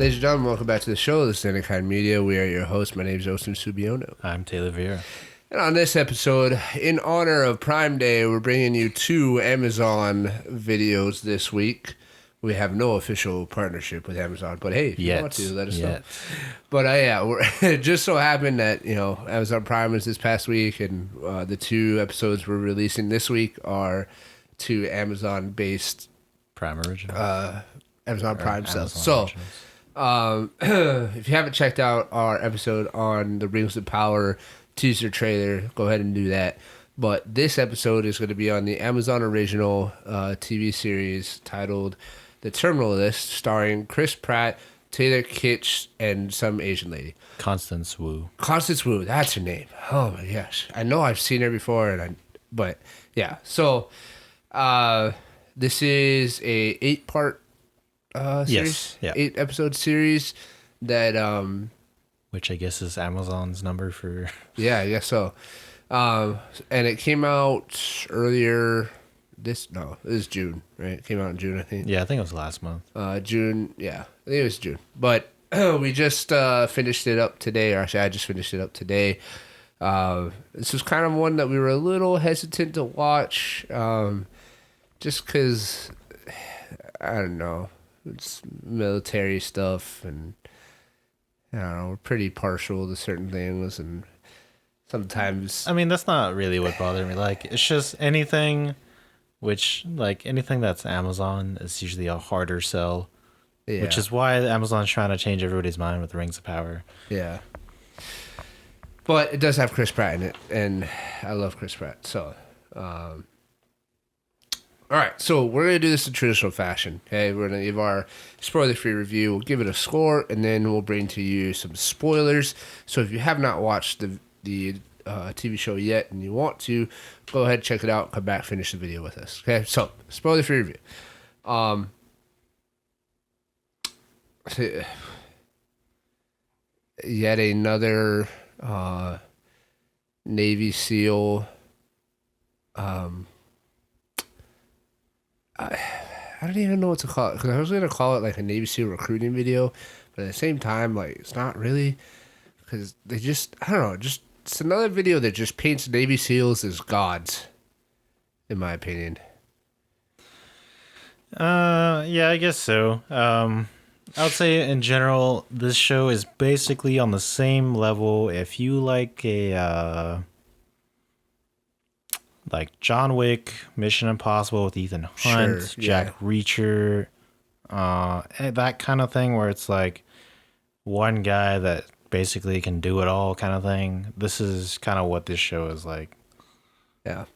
Ladies and gentlemen, welcome back to the show. This is Anakai Media. We are your hosts. My name is Austin Subiono. I'm Taylor Vieira. And on this episode, in honor of Prime Day, we're bringing you 2 Amazon videos this week. We have no official partnership with Amazon, but hey, if you want to, let us know. But it just so happened that, Amazon Prime was this past week, and the 2 episodes we're releasing this week are 2 Amazon-based Prime Original. Amazon Prime stuff. So, if you haven't checked out our episode on the Rings of Power teaser trailer, go ahead and do that. But this episode is going to be on the Amazon Original TV series titled The Terminal List, starring Chris Pratt, Taylor Kitsch, and some Asian lady. Constance Wu. Constance Wu, that's her name. Oh my gosh. I know I've seen her before, but yeah. So, this is a 8-part series. Yes. Yeah. 8-episode series that which I guess is Amazon's number for... Yeah, I guess so. And it came out earlier it was June, right? It came out in June, I think. Yeah, I think it was last month. June, yeah. I think it was June. But we just finished it up today, or actually I just finished it up today. This was kind of one that we were a little hesitant to watch, just because, I don't know, it's military stuff, and I don't know, we're pretty partial to certain things, and sometimes... I mean, that's not really what bothered me. Like, it's just anything that's Amazon is usually a harder sell, which is why Amazon's trying to change everybody's mind with Rings of Power. Yeah. But it does have Chris Pratt in it, and I love Chris Pratt, so... All right, so we're going to do this in traditional fashion. Okay, we're going to give our spoiler-free review. We'll give it a score, and then we'll bring to you some spoilers. So if you have not watched the TV show yet and you want to, go ahead, check it out, come back, finish the video with us. Okay, so spoiler-free review. Yet another Navy SEAL... I don't even know what to call it, because I was going to call it like a Navy SEAL recruiting video, but at the same time, like, it's not really, because they just, I don't know, it's another video that just paints Navy SEALs as gods, in my opinion. Yeah, I guess so. I would say in general, this show is basically on the same level. If you like like John Wick, Mission Impossible with Ethan Hunt, Jack Reacher, that kind of thing where it's like one guy that basically can do it all kind of thing. This is kind of what this show is like. Yeah.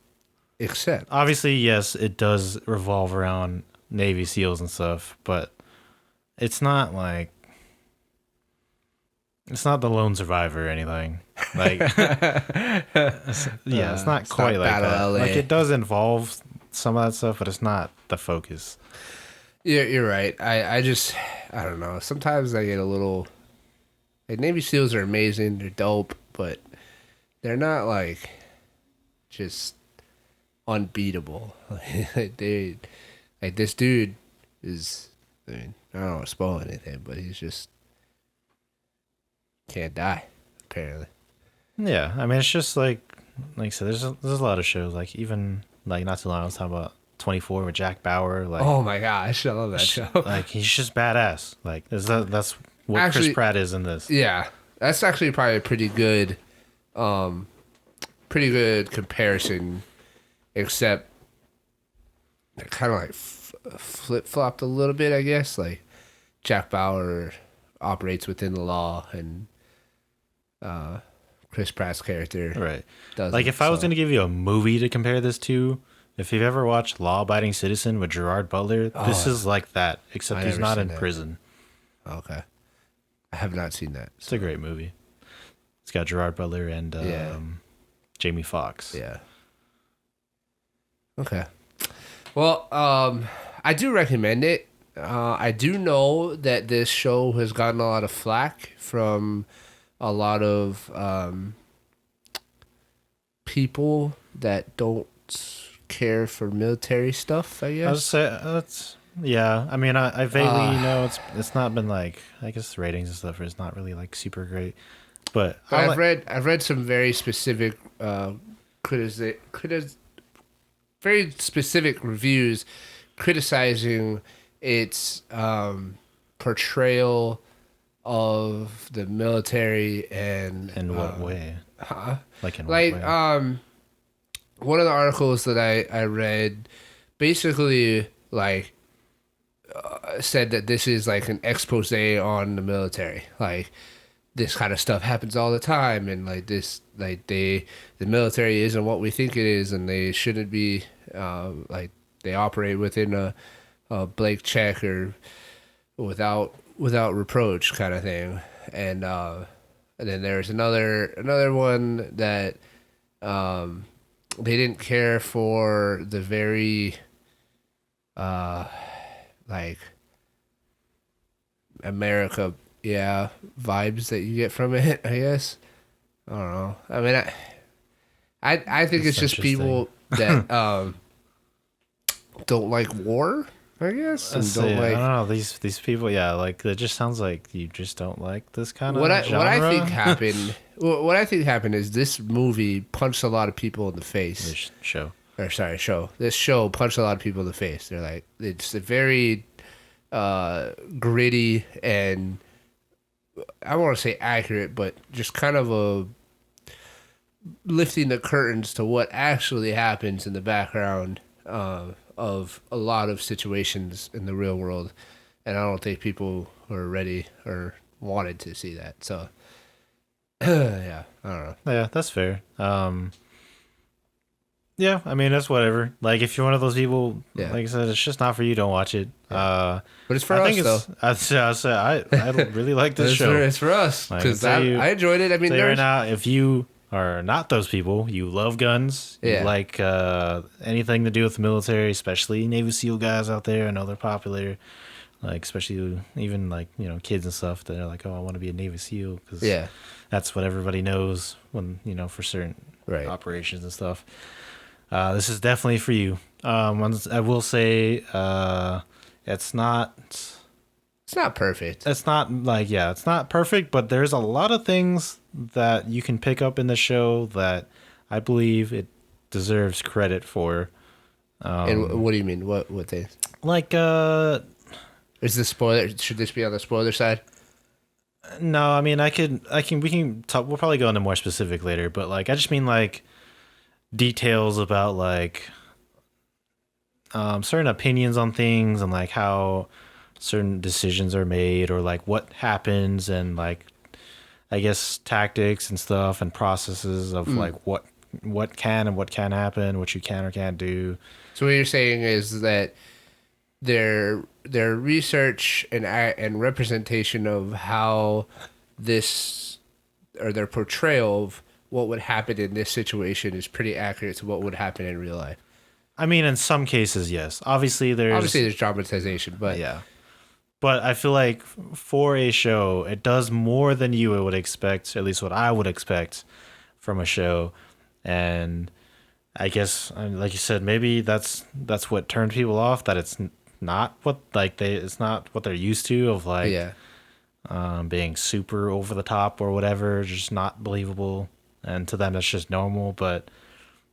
Except... Obviously, yes, it does revolve around Navy SEALs and stuff, but it's not like... It's not the Lone Survivor or anything. Like, it's not quite like that. LA. Like, it does involve some of that stuff, but it's not the focus. Yeah, you're right. I don't know. Sometimes I get a little... Like, Navy SEALs are amazing. They're dope, but they're not, like, just unbeatable. Like, this dude is... I mean, I don't want to spoil anything, but he's just... can't die, apparently. Yeah, I mean, it's just like I said, there's a lot of shows, like even like not too long I was talking about 24 with Jack Bauer. Like, oh my gosh, I love that show. Like, he's just badass. Like, that's what actually, Chris Pratt is in this. Yeah, that's actually probably a pretty good comparison, except it kind of like flip flopped a little bit, I guess. Like, Jack Bauer operates within the law, and Chris Pratt's character doesn't. Like, if I was going to give you a movie to compare this to, if you've ever watched Law Abiding Citizen with Gerard Butler, this is like that, except he's not in prison. Okay. I have not seen that. It's a great movie. It's got Gerard Butler and Jamie Foxx. Yeah. Okay. Well, I do recommend it. I do know that this show has gotten a lot of flack from a lot of people that don't care for military stuff, I guess. I would say Yeah, I mean, I vaguely know it's not been like, I guess ratings and stuff is not really like super great, but But I like. I've read some very specific critici- very specific reviews criticizing its portrayal of the military and In what way? Like in what like way? one of the articles that I read basically like said that this is like an expose on the military. Like this kind of stuff happens all the time, and like this, like the military isn't what we think it is, and they shouldn't be. Like they operate within a blank check or without reproach kind of thing. And then there's another one that they didn't care for the very like America, yeah, vibes that you get from it. I guess I don't know. I mean, I think it's That's just people that don't like war. I guess and Let's don't see. I like don't know these people. Yeah, like it just sounds like you just don't like this kind of what genre. I think happened. What I think happened is this movie punched a lot of people in the face. This show. Or sorry, show. This show punched a lot of people in the face. They're like, it's a very gritty and I don't want to say accurate, but just kind of a lifting the curtains to what actually happens in the background of a lot of situations in the real world, and I don't think people were ready or wanted to see that. So, yeah, I don't know. Yeah, that's fair. Yeah, I mean that's whatever. Like if you're one of those people, Yeah. like I said, it's just not for you. Don't watch it. But it's for I us, think though. I really like this show. It's for us I because can tell you- I enjoyed it. I mean, Say right there's now, if you are not those people, you love guns, you Yeah. like anything to do with the military, especially Navy SEAL guys out there. I know they're popular, like especially even like kids and stuff that are like, oh, I want to be a Navy SEAL because yeah, that's what everybody knows when for certain Right. operations and stuff. This is definitely for you. I will say, it's not. it's not perfect. It's not like it's not perfect, but there's a lot of things that you can pick up in the show that I believe it deserves credit for. And what do you mean? What things? Like, Is this spoiler? Should this be on the spoiler side? no, I mean, we can talk. We'll probably go into more specific later, but like, I just mean like details about like certain opinions on things and like how certain decisions are made or like what happens and like I guess tactics and stuff and processes of like what can and what can't happen, what you can or can't do. So what you're saying is that their research and representation of how this or their portrayal of what would happen in this situation is pretty accurate to what would happen in real life. I mean, in some cases, yes. Obviously, There's dramatization, but yeah. But I feel like for a show, it does more than you would expect, at least what I would expect from a show. And I guess, like you said, maybe that's what turned people off, that it's not what it's not what they're used to of like yeah, being super over the top or whatever, just not believable. And to them, that's just normal. But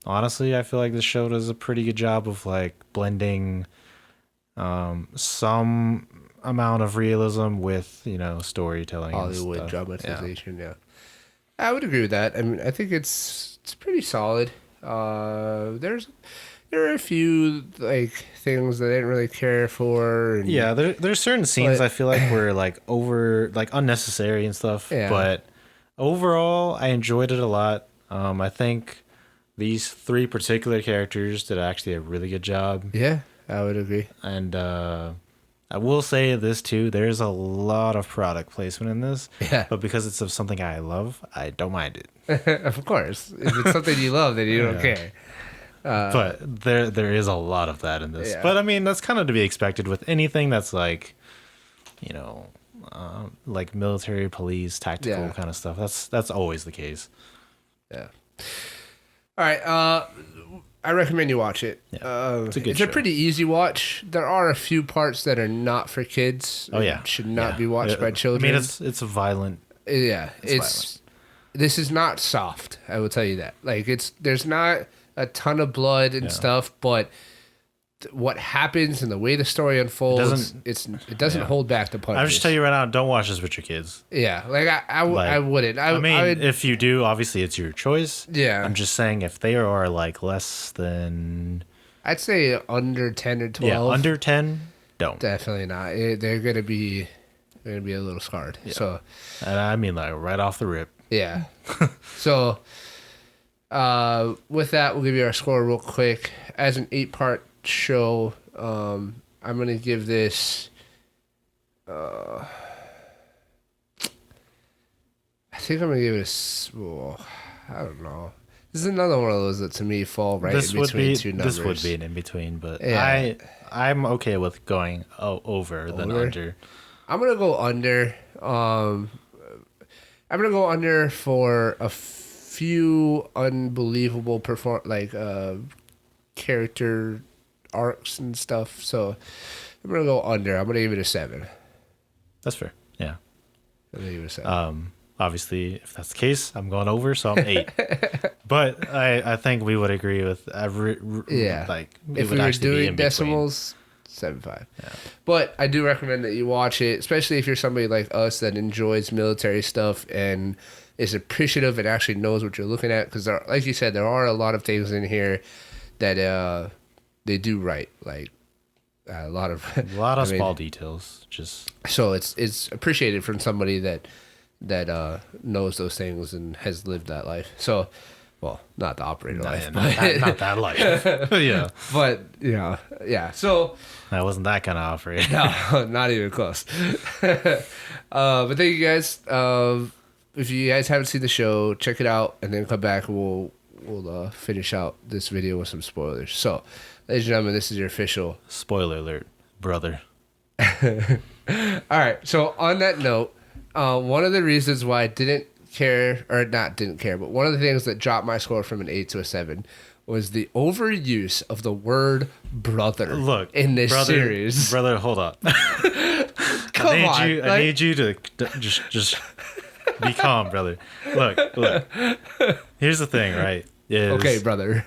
honestly, I feel like the show does a pretty good job of like blending some amount of realism with storytelling, Hollywood and stuff. dramatization. Yeah, I would agree with that. I mean, I think it's pretty solid. There are a few like things that I didn't really care for. And, Yeah, there's certain scenes But- I feel like were like unnecessary and stuff. Yeah. But overall, I enjoyed it a lot. I think these three particular characters did actually a really good job. yeah, I would agree. And I will say this too: there's a lot of product placement in this. Yeah. But because it's of something I love, I don't mind it. Of course, if it's something you love, then you don't care. But there is a lot of that in this. Yeah. But I mean, that's kind of to be expected with anything that's like, like military, police, tactical Yeah. kind of stuff. That's always the case. Yeah. All right. I recommend you watch it. Yeah, it's a good it's show. a pretty easy watch. There are a few parts that are not for kids. Oh yeah, It should not Yeah. be watched by children. I mean, it's a violent. Yeah, violent. this is not soft. I will tell you that. Like there's not a ton of blood and stuff, but what happens and the way the story unfolds, it doesn't hold back the punches. I'm just telling you right now, don't watch this with your kids. Yeah, like I wouldn't. I mean, I would, if you do, obviously it's your choice. Yeah. I'm just saying if they are like less than I'd say under 10 or 12. yeah under 10, don't. Definitely not. They're gonna be a little scarred. So And I mean like right off the rip. yeah. So with that, we'll give you our score real quick. As an 8-part show, I'm gonna give this. I think I'm gonna give it I don't know. This is another one of those that to me fall right in between two numbers. This would be an in between, but Yeah. I'm okay with going over than under. I'm gonna go under. I'm gonna go under for a few unbelievable character arcs and stuff. So I'm gonna go under. I'm gonna give it a 7. That's fair. Yeah. I'm gonna give it a 7. Obviously, if that's the case, I'm going over, so I'm 8. But I think we would agree with every Yeah. like If would we were actually be doing in between. decimals, 7.5. Yeah. But I do recommend that you watch it, especially if you're somebody like us that enjoys military stuff and is appreciative and actually knows what you're looking at. Because, like you said, there are a lot of things in here that they do right. Like a lot of small details. Just so it's appreciated from somebody that knows those things and has lived that life. So, well, not the operator life, not that life. Yeah. but yeah. So. That wasn't that kind of operator. No, not even close. But thank you guys. If you guys haven't seen the show, check it out, and then come back. And we'll finish out this video with some spoilers. So, ladies and gentlemen, this is your official Spoiler alert, brother. All right. So on that note, one of the reasons why I didn't care, or not didn't care, but one of the things that dropped my score from an 8 to a 7 was the overuse of the word brother. Look, in this series. Brother, hold on. I need you to just be calm, brother. Look. Here's the thing, right? Okay, brother.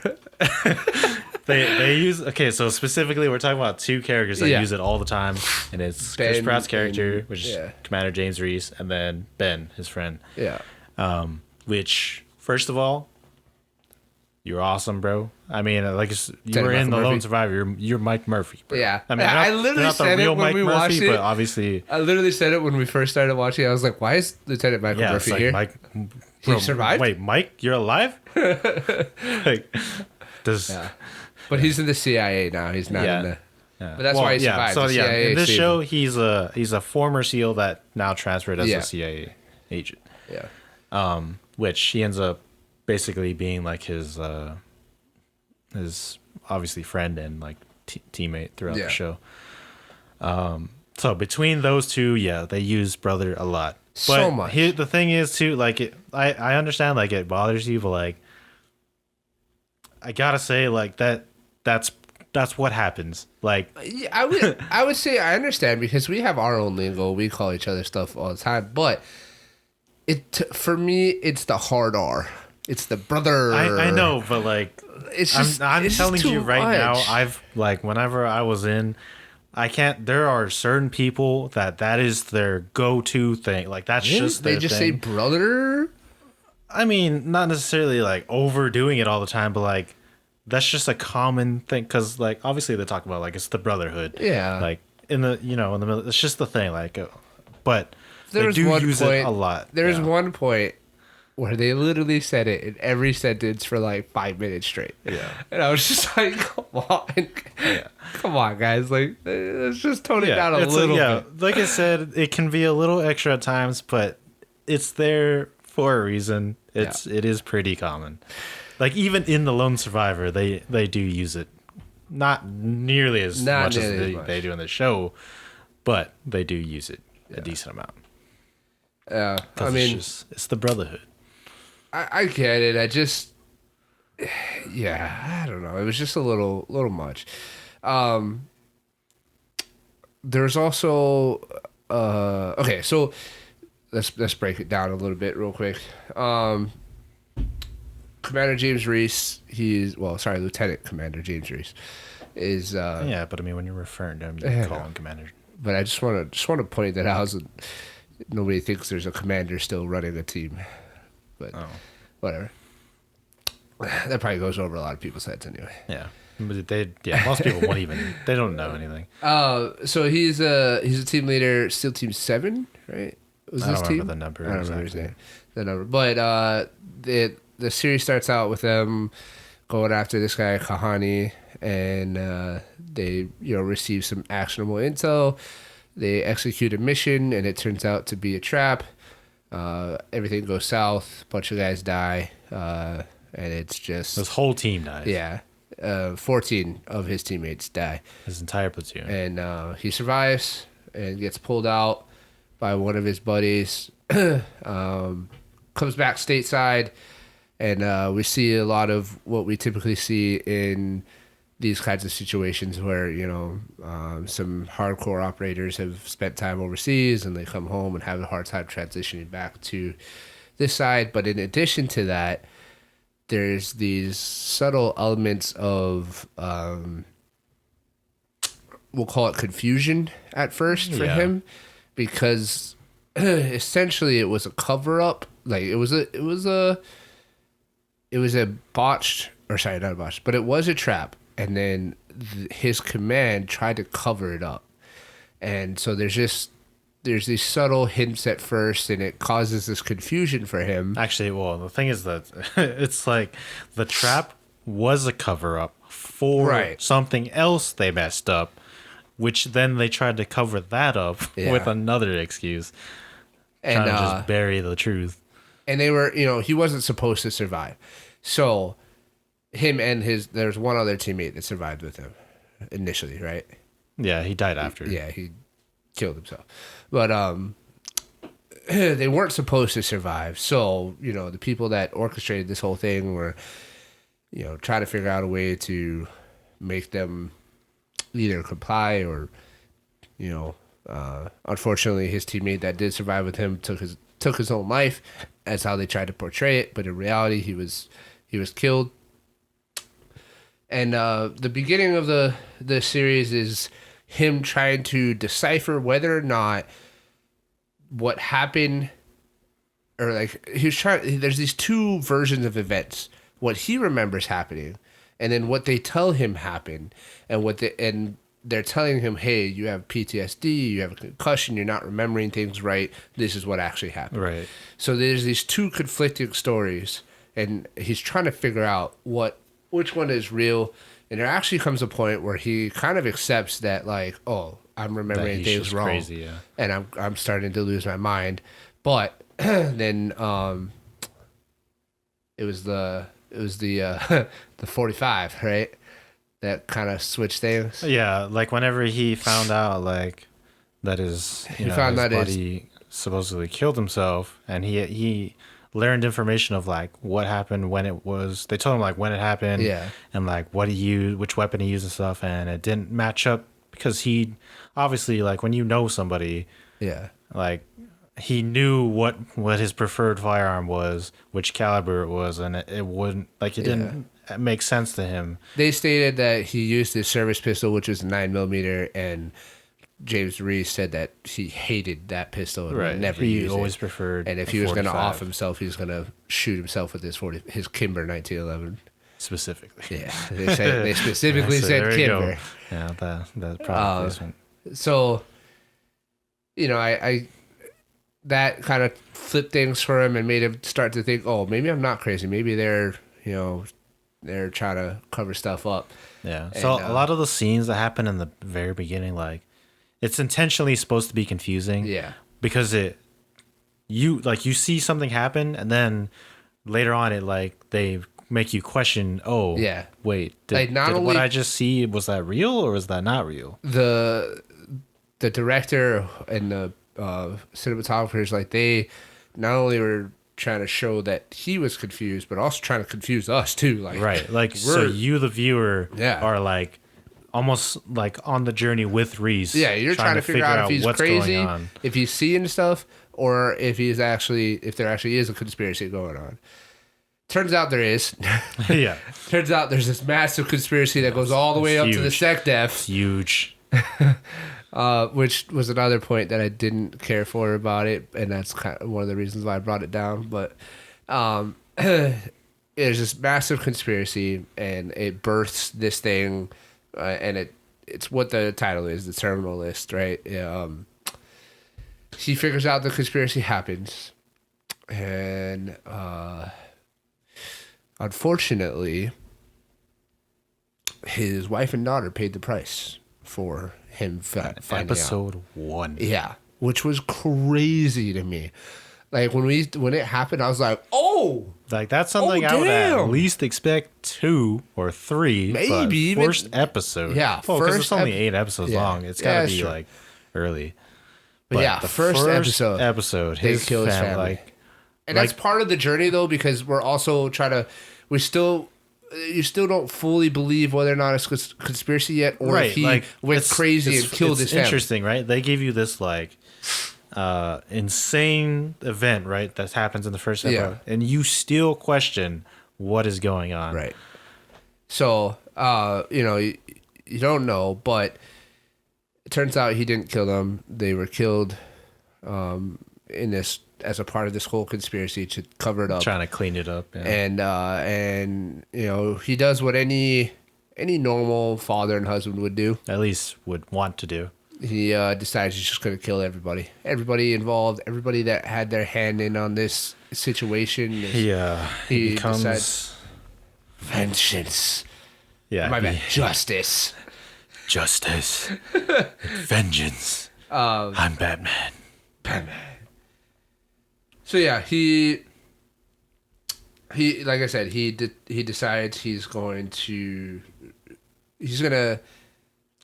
They use so specifically we're talking about two characters that use it all the time, and it's Chris Pratt's character, which is Commander James Reese, and then Ben, his friend. Yeah. Which, first of all, you're awesome, bro. I mean, like you were in Michael The Lone Murphy. Survivor. You're Mike Murphy, bro. Yeah. I mean, I literally said it when we watched it. but obviously, I literally said it when we first started watching. I was like, "Why is Lieutenant Michael yeah, Murphy it's like here? Mike. He survived? Wait, Mike, you're alive? Like, does Yeah. But he's in the CIA now. He's not in the. Yeah. But that's why he survived. So The yeah, CIA in this saved show, he's a former SEAL that now transferred as a CIA agent. Yeah. Which he ends up basically being like his obviously friend and like teammate throughout the show. So between those two, they use brother a lot. But So much. the thing is too, like I understand like it bothers you, but like I gotta say like that's what happens. Like Yeah, I would say I understand because we have our own lingo. We call each other stuff all the time. But for me, it's the hard R. It's the brother. I know, but like It's just, I'm it's telling just you too right now, much. I've like whenever I was in, I can't. There are certain people that is their go-to thing. Like that's just they their just thing. say brother. I mean, not necessarily like overdoing it all the time, but like that's just a common thing. Because like obviously they talk about like it's the brotherhood. Yeah. Like in the in the middle, it's just the thing. Like, but There they was do one use point, it a lot. There was one point where they literally said it in every sentence for like 5 minutes straight. Yeah. And I was just like, come on. Come on, guys. Like, let's just tone it down a it's little bit. Like I said, it can be a little extra at times, but it's there for a reason. It is pretty common. Like even in The Lone Survivor, they do use it. Not nearly as much as they do in the show, but they do use it a decent amount. Yeah. I mean, it's the brotherhood. I get it. I just, Yeah, I don't know. It was just a little much. Um, there's also okay, so let's break it down a little bit real quick. Commander James Reese, Lieutenant Commander James Reese is Yeah, but I mean, when you're referring to him, you call him commander. but I just want to point that out so nobody thinks there's a commander still running a team. But whatever. That probably goes over a lot of people's heads anyway. Yeah. But most people won't even, they don't know anything. So he's a team leader, SEAL Team 7, right? Was I this don't team? remember the number. I don't remember his exactly. name, the number. But the series starts out with them going after this guy Kahani, and they receive some actionable intel. They execute a mission, and it turns out to be a trap. Everything goes south. A bunch of guys die, and it's just His whole team dies. yeah. 14 of his teammates die. His entire platoon. And he survives and gets pulled out by one of his buddies. Comes back stateside, and we see a lot of what we typically see in these kinds of situations where some hardcore operators have spent time overseas and they come home and have a hard time transitioning back to this side. But in addition to that, there's these subtle elements of we'll call it confusion at first for him, because essentially it was a cover up. Like it was a botched, or sorry, not a botched, but it was a trap, and then his command tried to cover it up, and so there's these subtle hints at first, and it causes this confusion for him. Actually, well, the thing is that it's like the trap was a cover up for something else they messed up, which then they tried to cover that up with another excuse, And trying to just bury the truth. And they were, he wasn't supposed to survive. So him and there's one other teammate that survived with him initially, right? Yeah, he died after. Yeah, he killed himself. But they weren't supposed to survive. So, the people that orchestrated this whole thing were, trying to figure out a way to make them either comply or, unfortunately his teammate that did survive with him took his own life. That's how they tried to portray it, but in reality he was killed. And the beginning of the series is him trying to decipher whether or not what happened, or like there's these two versions of events: what he remembers happening, and then what they tell him happened, and they're telling him, hey, you have PTSD, you have a concussion, you're not remembering things right, this is what actually happened. Right. So there's these two conflicting stories, and he's trying to figure out which one is real. And there actually comes a point where he kind of accepts that, like, oh, I'm remembering things wrong, crazy, and I'm starting to lose my mind. But then it was the the 45, right? That kind of switched things. Yeah, like whenever he found out like that his buddy supposedly killed himself, and he learned information of like what happened when it was. They told him like when it happened, and like which weapon he used and stuff, and it didn't match up because he obviously, like, when you know somebody, like he knew what his preferred firearm was, which caliber it was, and it wouldn't like it didn't make sense to him. They stated that he used his service pistol, which was 9mm, and James Reese said that he hated that pistol and never used it. He always preferred. And if he was going to off himself, he was going to shoot himself with his Kimber 1911. Specifically. Yeah, they specifically said Kimber. Yeah, that product placement. So, I that kind of flipped things for him and made him start to think, oh, maybe I'm not crazy. Maybe they're trying to cover stuff up. Yeah. So a lot of the scenes that happen in the very beginning, like, it's intentionally supposed to be confusing. Yeah. Because you see something happen, and then later on they make you question, oh, yeah, wait, did what I just see, was that real or was that not real? The director and the cinematographers, like, they not only were trying to show that he was confused, but also trying to confuse us too. Like, right. Like, so you, the viewer, are like almost like on the journey with Reese. Yeah, you're trying to figure out if he's what's crazy, going on. if he's seeing stuff, or if there actually is a conspiracy going on. Turns out there is. Yeah. Turns out there's this massive conspiracy that goes all the way up to the SecDef. It's huge. Which was another point that I didn't care for about it, and that's kind of one of the reasons why I brought it down. But there's this massive conspiracy, and it births this thing, and it's what the title is, the Terminal List, right? He figures out the conspiracy happens, and unfortunately, his wife and daughter paid the price for him finding Episode out. 1. Yeah, which was crazy to me. Like when it happened, I was like, "Oh, like that's something I would at least expect 2 or 3, maybe but first episode." Yeah, because it's only 8 episodes long. It's got to be like early. But yeah, the first episode, they kill his family. And that's part of the journey, though, because we're also you still don't fully believe whether or not it's a conspiracy yet, or if he went crazy and killed his family. It's interesting, right? They give you this like insane event, right, that happens in the first episode, and you still question what is going on, right? So, you don't know, but it turns out he didn't kill them. They were killed in this as a part of this whole conspiracy to cover it up, trying to clean it up. Yeah. And he does what any normal father and husband would do. At least would want to do. He decides he's just going to kill everybody involved, everybody that had their hand in on this situation. He becomes decides vengeance. Yeah, justice. Justice, vengeance. I'm Batman. So yeah, he like I said, he decides he's gonna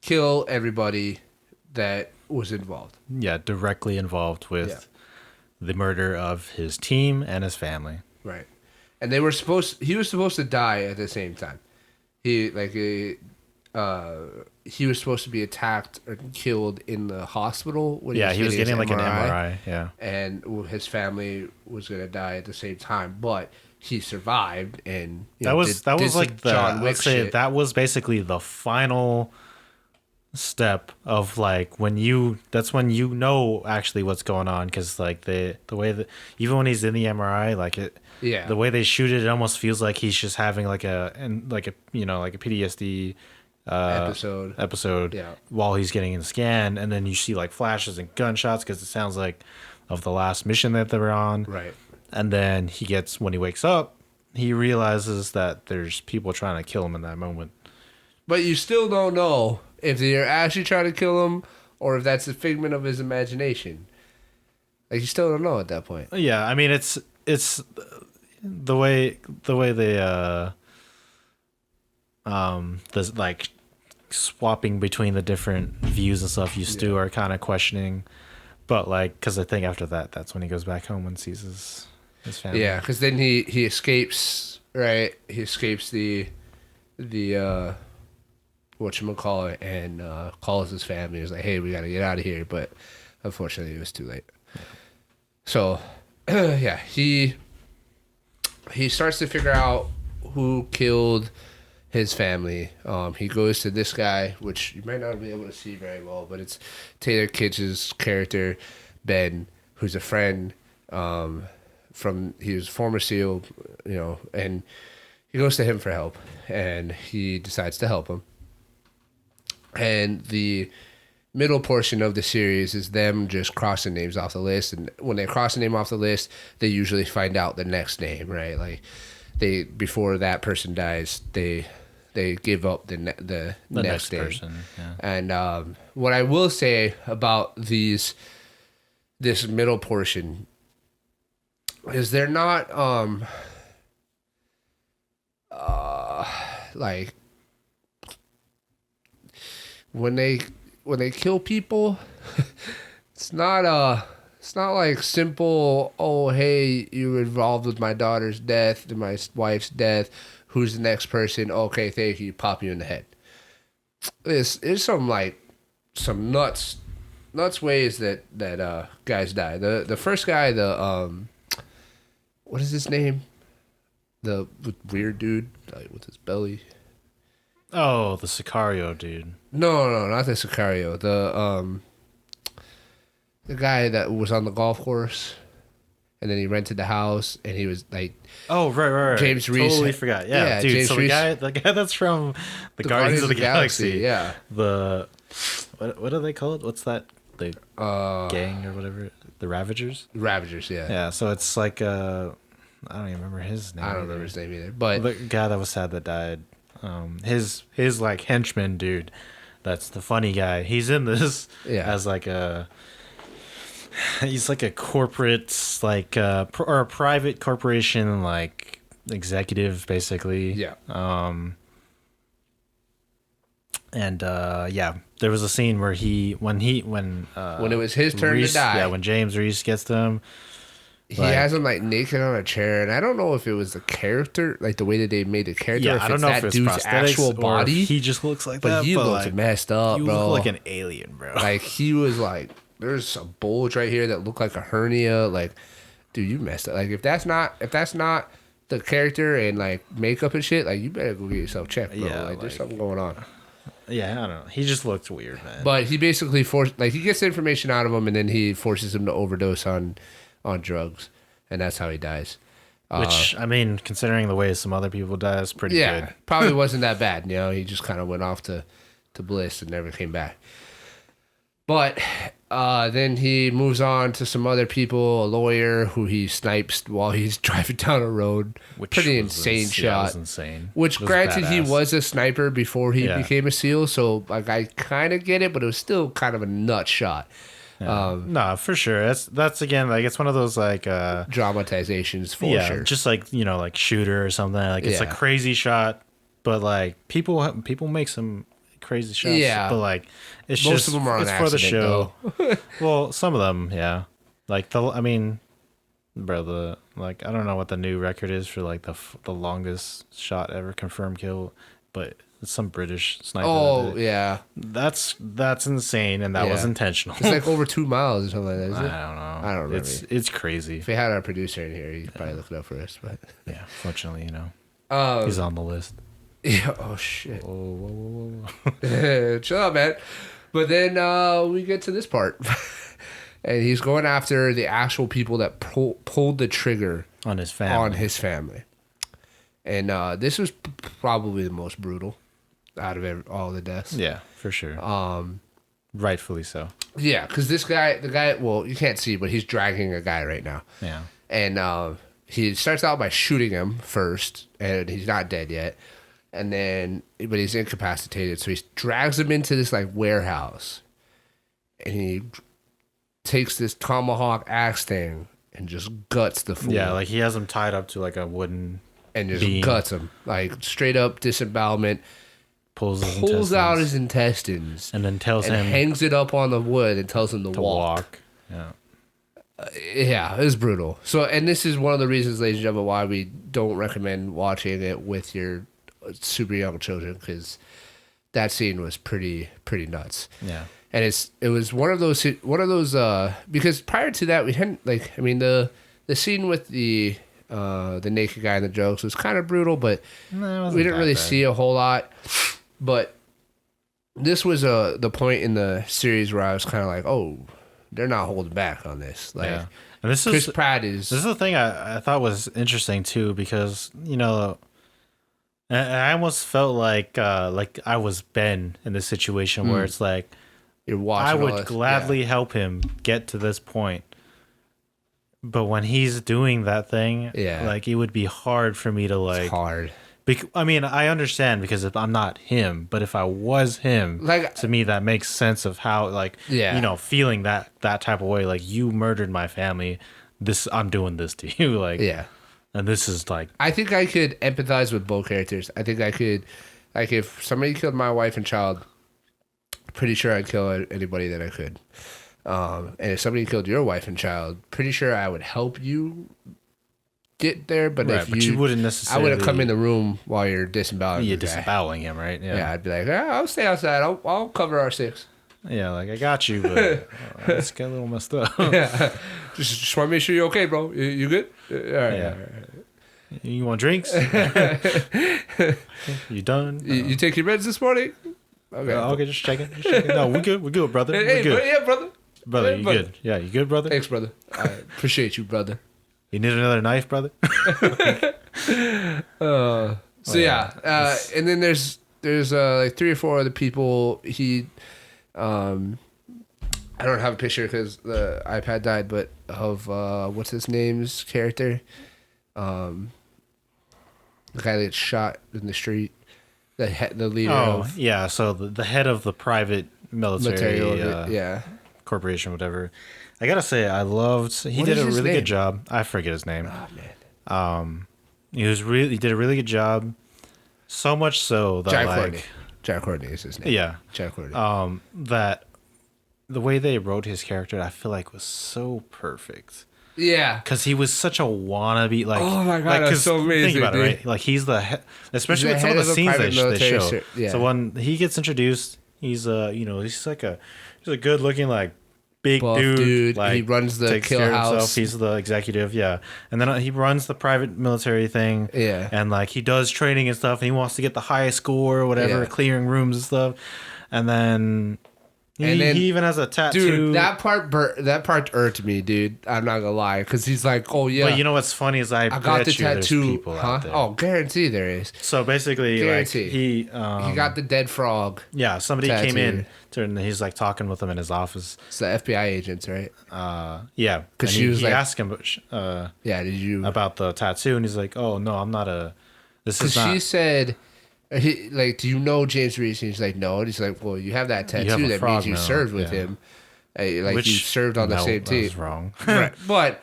kill everybody that was involved. Yeah, directly involved with the murder of his team and his family. Right, and he was supposed to die at the same time. He was supposed to be attacked or killed in the hospital when he was getting like an MRI. Yeah, and his family was gonna die at the same time, but he survived. And that was like the John Wick shit. That was basically the final step of like that's when you know actually what's going on, because like the way that even when he's in the MRI, like the way they shoot it almost feels like he's just having like a PTSD episode while he's getting in the scan, and then you see like flashes and gunshots because it sounds like of the last mission that they were on, right? And then when he wakes up, he realizes that there's people trying to kill him in that moment, but you still don't know if they're actually trying to kill him or if that's a figment of his imagination. Like, you still don't know at that point. Yeah, I mean, it's the way they the like swapping between the different views and stuff you still are kind of questioning, but like, because I think after that's when he goes back home and sees his family. Yeah, because then he escapes, right? He escapes the whatchamacallit, and calls his family. He's like, hey, we got to get out of here, but unfortunately it was too late. So he starts to figure out who killed his family. He goes to this guy, which you might not be able to see very well, but it's Taylor Kitsch's character, Ben, who's a friend he was former SEAL, and he goes to him for help, and he decides to help him. And the middle portion of the series is them just crossing names off the list, and when they cross a name off the list, they usually find out the next name, right? Like before that person dies, they give up the next name. Person. Yeah. And what I will say about this middle portion is they're not like when they kill people, it's not It's not like simple, oh, hey, you were involved with my daughter's death and my wife's death. Who's the next person? Okay, thank you. Pop you in the head. It's some nuts ways that guys die. The first guy, what is his name? The weird dude with his belly. Oh, the Sicario dude. No, not the Sicario. The guy that was on the golf course, and then he rented the house, and he was like, oh right. James Reese. Totally forgot. Yeah, dude. James so Reese, the guy that's from the Guardians of the Galaxy. Yeah. The what do they call it? What's that? The gang or whatever. The Ravagers. Ravagers. Yeah. Yeah. So it's like I don't even remember his name. I don't remember his name either. But the guy that was sad that died. His like henchman dude. That's the funny guy. He's in this as like he's like a corporate or a private corporation like executive basically. Yeah. There was a scene where when it was his turn Reese, to die. Yeah, when James Reese gets to him. He has him like naked on a chair, and I don't know if it was the character, like the way that they made the character. Yeah, if I don't it's know that if it's dude's actual body. He just looks like but that. He looked like, messed up, you bro. You look like an alien, bro. Like he was like, there's a bulge right here that looked like a hernia. Like, dude, you messed up. Like if that's not the character and like makeup and shit, like you better go get yourself checked, bro. Yeah, like there's something going on. Yeah, I don't know. He just looked weird, man. But he basically he gets the information out of him, and then he forces him to overdose on drugs. And that's how he dies. Which, I mean, considering the way some other people die, is pretty good. Probably wasn't that bad. You know, he just kind of went off to bliss and never came back. But then he moves on to some other people, a lawyer who he snipes while he's driving down a road. Pretty insane shot. Yeah, it was insane. Which, granted, he was a sniper before he became a SEAL, so like I kind of get it, but it was still kind of a nut shot. No, for sure. That's again like it's one of those like dramatizations for sure. Just like like Shooter or something. Like it's a crazy shot, but like people make some crazy shots. Yeah, but like it's most just of them are on it's accident, for the show. Well, some of them, yeah. Like I don't know what the new record is for like the longest shot ever confirmed kill, but it's some British sniper. Oh yeah, that's insane, and that was intentional. It's like over 2 miles or something like that. Is it? I don't know. I don't remember. It's crazy. If we had our producer in here, he'd probably look it up for us. But yeah, fortunately, he's on the list. Yeah. Oh shit. Whoa. Chill out, man. But then we get to this part, and he's going after the actual people that pulled the trigger on his family. And this was probably the most brutal out of all the deaths. Yeah, for sure. Rightfully so. Yeah, because the guy, well, you can't see, but he's dragging a guy right now. Yeah. And he starts out by shooting him first, and he's not dead yet. And then, but he's incapacitated, so he drags him into this like warehouse, and he takes this tomahawk axe thing and just guts the fool. Yeah, like he has him tied up to like a wooden and just guts him, like straight up disembowelment. Pulls out his intestines and then hangs it up on the wood and tells him to walk. Yeah. Yeah, it was brutal. So, and this is one of the reasons, ladies and gentlemen, why we don't recommend watching it with your super young children, because that scene was pretty nuts. Yeah. And it was one of those because prior to that we hadn't the scene with the naked guy in the jokes was kind of brutal, but we didn't really see a whole lot. But this was the point in the series where I was kind of like, oh, they're not holding back on this. Like, yeah. And Chris Pratt is. This is the thing I thought was interesting too, because I almost felt like I was Ben in this situation where it's like you're watching. I would gladly help him get to this point. But when he's doing that thing, like it would be hard for me to like. It's hard. I mean, I understand because if I'm not him, but if I was him, like to me that makes sense of how feeling that type of way. Like you murdered my family, I'm doing this to you, like and this is like. I think I could empathize with both characters. I think I could, like, if somebody killed my wife and child, pretty sure I'd kill anybody that I could. And if somebody killed your wife and child, pretty sure I would help you get there. But Right, if but you wouldn't necessarily. I wouldn't come in the room while you're disemboweling. You're the guy. disemboweling him, right? Yeah, I'd be like, I'll stay outside. I'll cover our six. Yeah, like I got you, but it's got a little messed up. Yeah, just want to make sure you're okay, bro. You good? All right. Yeah. All right. You want drinks? You done? You take your meds this morning? Okay. Okay, just checking. No, we good. We good, brother. Hey, We good. yeah, brother. Brother, Hey, you brother. good? Yeah, you good, brother? Thanks, brother. I appreciate you, brother. You need another knife, brother? So yeah, and then there's like 3 or 4 other people. I don't have a picture because the iPad died, but of what's his name's character, the guy that gets shot in the street, the leader of yeah. So the head of the private military yeah. corporation, whatever. I gotta say, I loved. He What did is a his really name? good job. I forget his name. Oh man, He did a really good job. So much so that Jack like Courtney. Jack Courtney is his name. yeah, Jack Courtney. that the way they wrote his character, I feel like was so perfect. yeah. Because he was such a wannabe, like Oh my God, like, that's 'cause so amazing, Think about it, dude. right? Like he's the especially He's with the some of head the of a scenes private they military show. yeah. So when he gets introduced, he's he's like he's a good looking like big Buff dude. Like he runs the takes kill care of house. himself. He's the executive, yeah. And then he runs the private military thing, Yeah. And like he does training and stuff, and he wants to get the highest score or whatever, Yeah. clearing rooms and stuff. And then And then- he even has a tattoo. Dude, that part irked me, dude. I'm not gonna lie, because he's like, "Oh yeah, But you know what's funny is I I got bet the you there's tattoo." people Huh? out there. Oh, guarantee there is. So basically, Guarantee. like he He got the dead frog. somebody came in tattoo. and he's like talking with him in his office. It's the FBI agents, right? Yeah, 'Cause and she was he like- asked him Yeah. Did you? about the tattoo, and he's like, "Oh no, I'm not a. This Because is not." she said, do you know James Reese? And he's like, no. And he's like, well, you have that tattoo. have a That frog means you now. served with Yeah. him. Like Which you served on the no, same that team. was wrong. Right. But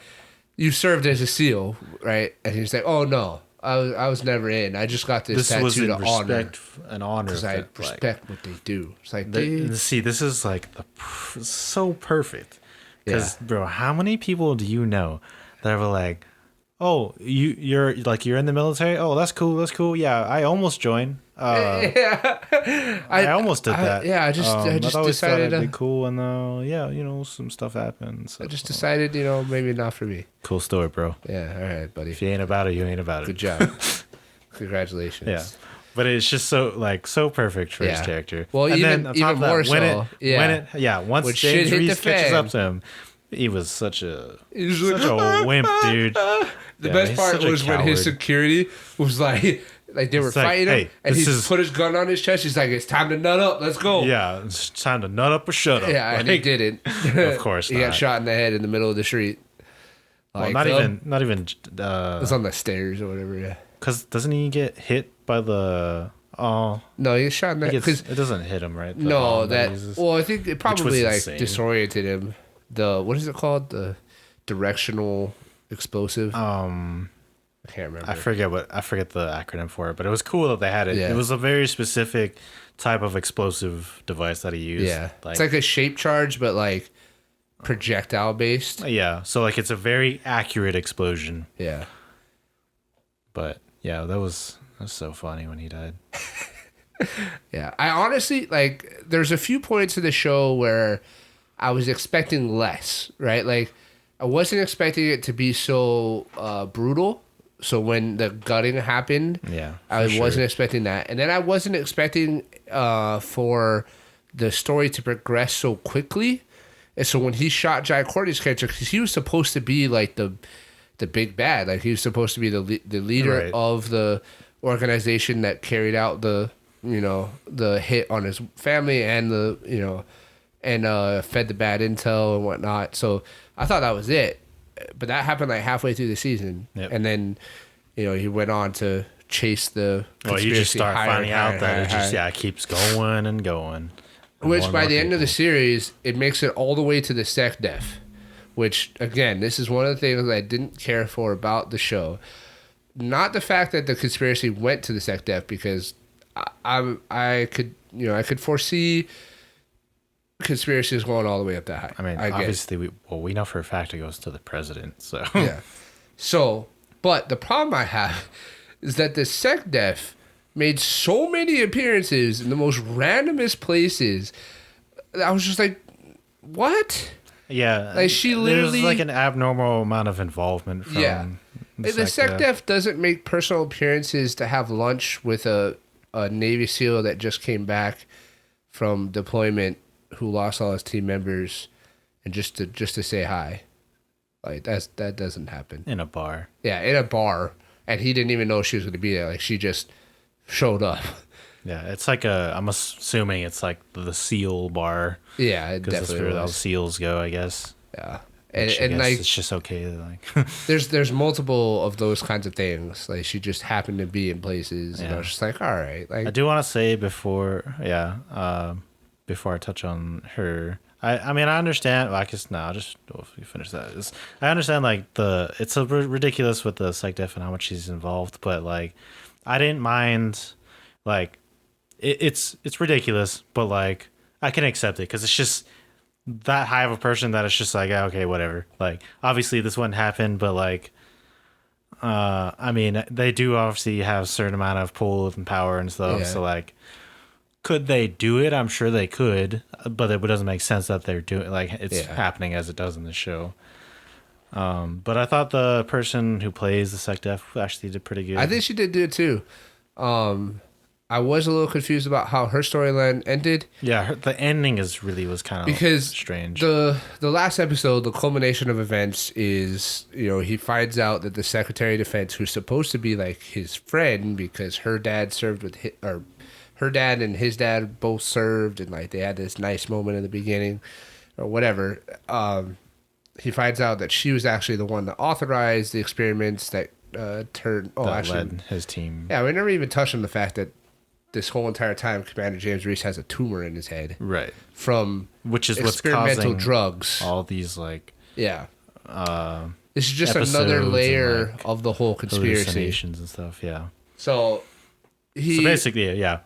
you served as a SEAL, right? And he's like, oh no, I was never in. I just got this This was tattoo in to honor respect and honor. because I that, like, respect what they do. It's like, dude, see, this is like so perfect. Because bro, how many people do you know that were like, "Oh, you're in the military? Oh, that's cool. Yeah, I almost joined. I almost did that. Yeah, I just I always thought decided. it'd be cool, and some stuff happened. So. I just decided, maybe not for me. Cool story, bro. Yeah. All right, buddy. If you ain't about it, you ain't about it. Good job. Congratulations. Yeah. But it's just so perfect for his Yeah. character. Well, and even- then on even top of that, more when so, once when shit James hit the Reese catches fan. up to him, he was such a He's like, such a wimp, dude. The Yeah, best he's part such a was when his coward. security was like they were It's like, fighting him, hey, and he this is- put his gun on his chest. He's like, "It's time to nut up. Let's go." Yeah, it's time to nut up or shut up. Yeah, and he Like, didn't. Of course he got not. shot in the head in the middle of the street. Well, Like, not um, even. It's on the stairs or whatever. Yeah. Because doesn't he get hit by the? Oh, No, he got shot in the it because doesn't hit him, right? The no, bomb he that uses? well, I think it probably like insane. disoriented him. The what is it called? The directional explosive. I can't remember. I forget the acronym for it, but it was cool that they had it. Yeah. It was a very specific type of explosive device that he used. Yeah, it's like a shape charge, but like projectile based. yeah. So like it's a very accurate explosion. Yeah. But yeah, that was so funny when he died. Yeah, I honestly like. There's a few points in the show where I was expecting less, right? Like, I wasn't expecting it to be so brutal. So when the gutting happened, Yeah, I for wasn't sure. expecting that, and then I wasn't expecting for the story to progress so quickly. And so when he shot Jai Courtney's character, because he was supposed to be like the big bad, like he was supposed to be the leader Right. of the organization that carried out the the hit on his family and fed the bad intel and whatnot. So I thought that was it, but that happened like halfway through the season, Yep. and then he went on to chase the Well, you just conspiracy start higher finding and out higher that and it just higher. it keeps going and going. And Which more and by more the end of the people. series, it makes it all the way to the SecDef. Which again, this is one of the things that I didn't care for about the show. Not the fact that the conspiracy went to the SecDef, because I could foresee conspiracy is going all the way up that high. I mean, get it. obviously, we know for a fact it goes to the president. So Yeah. So, but the problem I have is that the SecDef made so many appearances in the most randomest places. I was just like, what? yeah, Like, she literally- there's like an abnormal amount of involvement from The SecDef doesn't make personal appearances to have lunch with a Navy SEAL that just came back from deployment who lost all his team members and just to say hi. Like that doesn't happen. in a bar. Yeah, in a bar, and he didn't even know she was going to be there. Like, she just showed up. Yeah, it's like I'm assuming it's like the SEAL bar Yeah, it because that's definitely where all was. SEALs go, I guess. Yeah, Which I and guess like it's just okay to like. there's multiple of those kinds of things. Like, she just happened to be in places, and I Yeah. was just like, all right, I like, do want to say before I touch on her. I mean, I understand. Well, I guess no. I'll just if you finish that. I understand like it's a ridiculous with the SecDef and how much she's involved, but like I didn't mind like it's ridiculous, but like I can accept it because it's just that high of a person that it's just like okay, whatever. Like obviously this wouldn't happen, but like I mean they do obviously have a certain amount of pull and power and stuff. Yeah. So like could they do it? I'm sure they could, but it doesn't make sense that they're doing like it's Yeah. happening as it does in the show. But I thought the person who plays the SecDef actually did pretty good. I think she did do it too. I was a little confused about how her storyline ended. Yeah, the ending was kind of Because strange. the last episode, the culmination of events is, he finds out that the Secretary of Defense, who's supposed to be like his friend because her dad served with her dad and his dad both served, and like they had this nice moment in the beginning or whatever. He finds out that she was actually the one that authorized the experiments that led his team. yeah, we never even touched on the fact that this whole entire time Commander James Reese has a tumor in his head Right. from Which is what's experimental causing drugs. all these like Yeah. This is just episodes another and, layer like, of the whole conspiracy. hallucinations and stuff. Yeah. So So basically, yeah.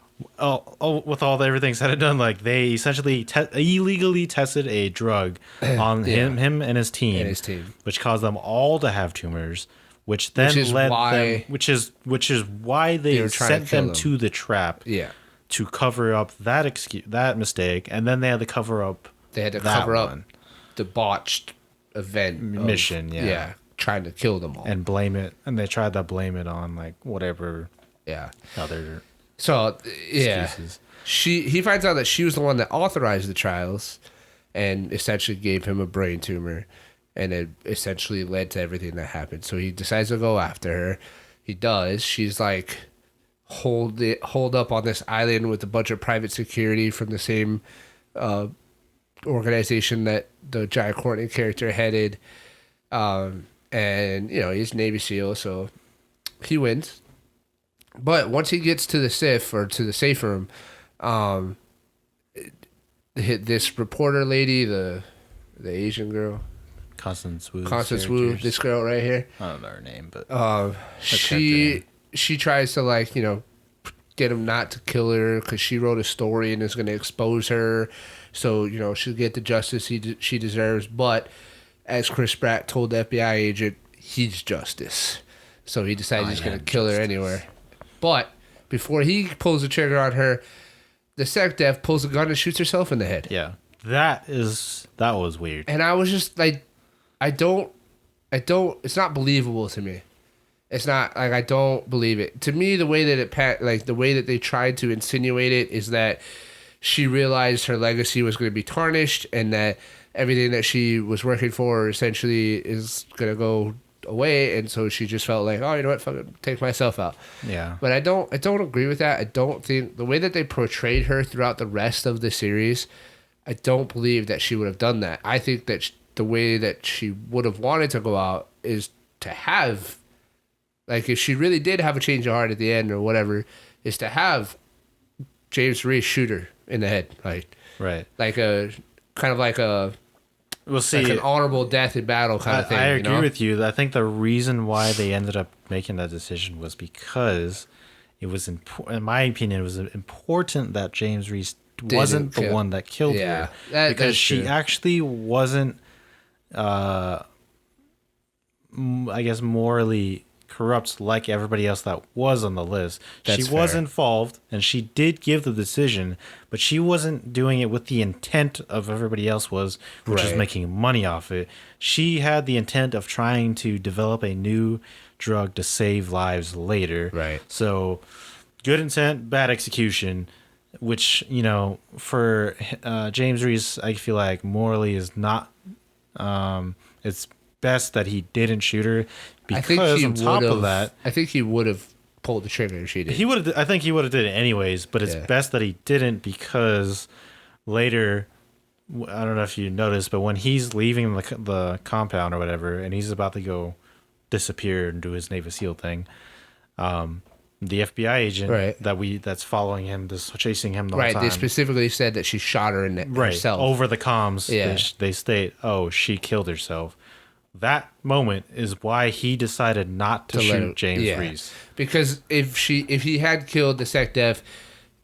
With everything said and done, like they essentially illegally tested a drug on him and his team, which caused them all to have tumors, which then which is why they sent them to the trap, to cover up that mistake, and then they had to cover up. They had to cover up the botched event mission, trying to kill them all and blame it, and they tried to blame it on like whatever, other. So excuses. He finds out that she was the one that authorized the trials, and essentially gave him a brain tumor, and it essentially led to everything that happened. So he decides to go after her. He does. She's like holed up on this island with a bunch of private security from the same organization that the Jai Courtney character headed, and he's Navy SEAL, so he wins. But once he gets to the SIF or to the safe room, this reporter lady, the Asian girl, Constance Wu, this girl right here. I don't know her name, but she tries to get him not to kill her because she wrote a story and is going to expose her, so she'll get the justice she deserves. But as Chris Pratt told the FBI agent, he's justice, so he decides he's going to kill her anyway. But before he pulls the trigger on her, the SecDef pulls a gun and shoots herself in the head. Yeah, that was weird. And I was just like, I don't. It's not believable to me. It's not like I don't believe it. To me, the way that the way that they tried to insinuate it is that she realized her legacy was going to be tarnished, and that everything that she was working for essentially is going to go away, and so she just felt like, oh, you know what, fucking take myself out. Yeah. But I don't agree with that. I don't think the way that they portrayed her throughout the rest of the series, I don't believe that she would have done that. I think that the way that she would have wanted to go out is to have, like, if she really did have a change of heart at the end or whatever, is to have James Reese shoot her in the head, like a kind of like a. We'll see. Like an honorable death in battle kind of thing. I agree with you. I think the reason why they ended up making that decision was because it was, in my opinion, it was important that James Reese wasn't the one that killed Yeah, her because that's she true. actually wasn't, I guess, morally corrupt like everybody else that was on the list. That's She was fair. involved and she did give the decision, but she wasn't doing it with the intent of everybody else was, which is Right. making money off it. She had the intent of trying to develop a new drug to save lives later. Right. So good intent, bad execution, which, for James Reese, I feel like morally is not, it's best that he didn't shoot her because on top of that, I think he would have pulled the trigger if she did. I think he would have did it anyways, but it's Yeah. best that he didn't because later, I don't know if you noticed, but when he's leaving the compound or whatever, and he's about to go disappear and do his Navy SEAL thing, the FBI agent Right. that's following him, chasing him the whole Right. time, They specifically said that she shot her in the right herself. over the comms, Yeah. they state, "Oh, she killed herself." That moment is why he decided not to let shoot her- James yeah. Reese. Because if he had killed the SecDef,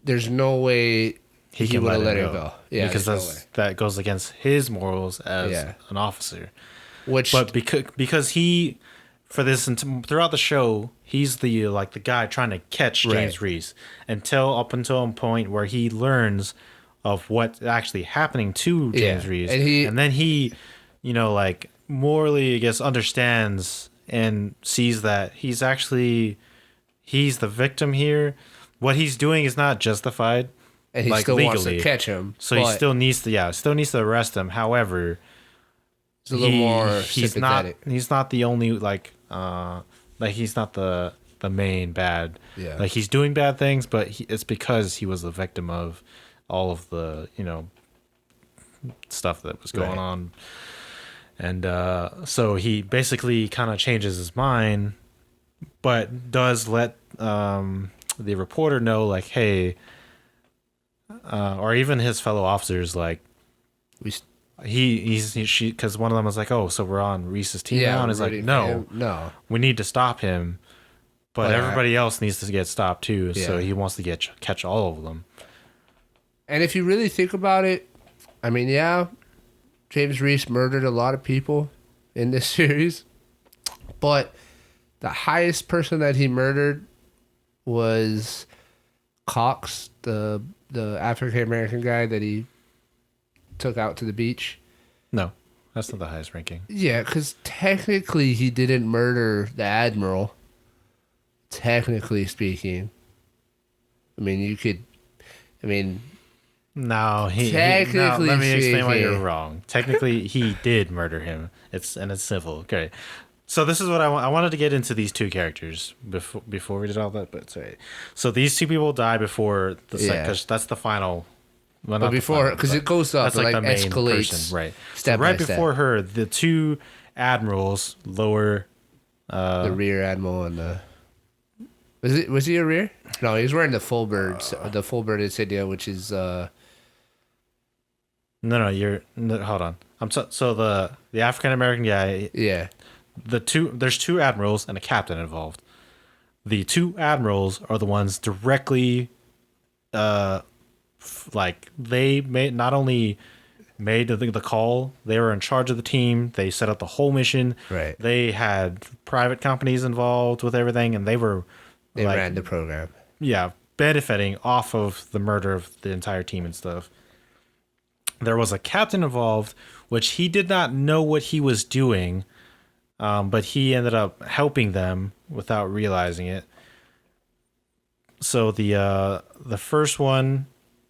there's no way he can would have let let him her go. go. Yeah, because there's no way. that goes against his morals as Yeah. an officer. Which But because he, for this throughout the show, he's the guy trying to catch James Right. Reese up until a point where he learns of what's actually happening to James Yeah, Reese, and then he, morally, I guess, understands and sees that he's the victim here. What he's doing is not justified. and he like, still wants to legally. catch him. So he but still needs to arrest him. However, it's a little more he's sympathetic. not the only he's not the main bad. Yeah. Like he's doing bad things, but it's because he was the victim of all of the stuff that was going Right. on. And so he basically kind of changes his mind, but does let the reporter know, like, hey, or even his fellow officers, like, We s- she because one of them was like, oh, so we're on Reese's team now, and we're it's like, ready for no, him. No. we need to stop him, but But everybody else needs to get stopped too. So Yeah. he wants to catch all of them. And if you really think about it, I mean, yeah, James Reese murdered a lot of people in this series, but the highest person that he murdered was Cox, the African American guy that he took out to the beach. No, that's not the highest ranking. Yeah, because technically he didn't murder the admiral. Technically speaking, I mean, No, Technically let me explain why you're speaking. wrong. Technically, he did murder him. It's civil. Okay. So this is what I wanted to get into these two characters before we did all that, but sorry. So these two people die before the Yeah. because that's the final. Well, but not the before, final, because but it goes up, that's it like like the main escalates, person, right? step so right by step. before her, the two admirals lower. The rear admiral and the was he a rear? No, he was wearing the full birds, the full bird insignia, which is No, hold on. So the African American guy. yeah, There's two admirals and a captain involved. The two admirals are the ones directly, they not only made the call, they were in charge of the team. They set up the whole mission. Right. They had private companies involved with everything, and they were they like, ran the program. yeah, benefiting off of the murder of the entire team and stuff. There was a captain involved, which he did not know what he was doing, but he ended up helping them without realizing it. So the first one,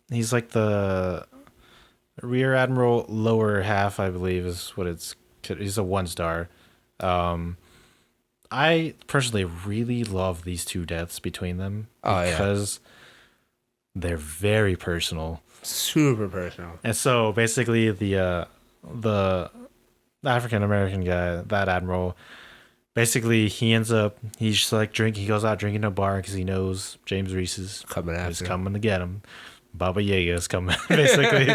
he's like the rear admiral lower half, I believe, is what it's. He's a 1-star. I personally really love these two deaths between them Oh, yeah. because they're very personal. Super personal. And so basically the African American guy, that admiral, basically he's just like drinking. He goes out drinking in a bar because he knows James Reese is Coming after is him. coming to get him. Baba Yaga is coming, basically.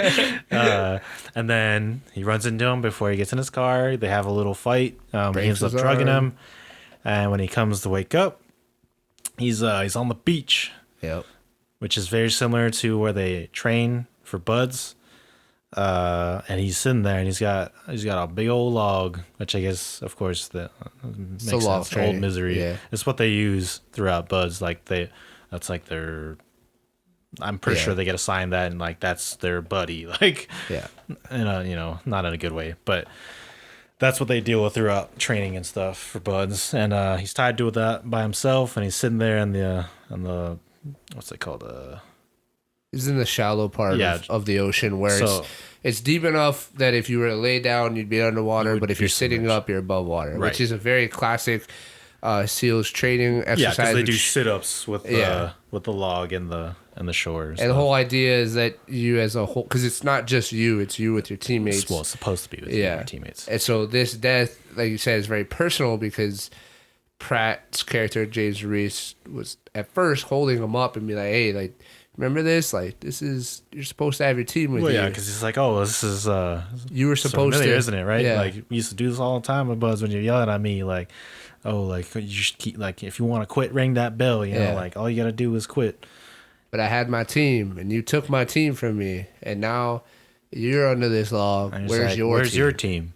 And then he runs into him before he gets in his car. They have a little fight. He ends up his drugging arm. him. And when he comes to wake up, he's on the beach, Yep. which is very similar to where they train for buds. And he's sitting there, and he's got a big old log, which I guess, of course, makes sense. Old Misery. Yeah. It's what they use throughout buds. Like that's like their. I'm pretty sure they get assigned that, and like that's their buddy. Like, Yeah. in a, not in a good way, but that's what they deal with throughout training and stuff for buds. And he's tied to that by himself, and he's sitting there in the what's it called? It's in the shallow part of the ocean where it's deep enough that if you were to lay down, you'd be underwater. But if you're sitting up, you're above water, which is a very classic SEALs training exercise. Yeah, because they do sit-ups with the log and the shore. And the whole idea is that you as a whole, because it's not just you, it's you with your teammates. Well, it's supposed to be with your teammates. And so this death, like you said, is very personal because Pratt's character, James Reese, was at first holding him up and be like, hey, like, remember this? Like, this is, you're supposed to have your team with you. Well, yeah, because he's like, oh, this is, you were supposed familiar, to, isn't it? Right? Yeah. Like, we used to do this all the time with Buzz when you're yelling at me, like, oh, like, you just keep, like, if you want to quit, ring that bell, you know, like, all you got to do is quit. But I had my team, and you took my team from me, and now you're under this log. Where's your team?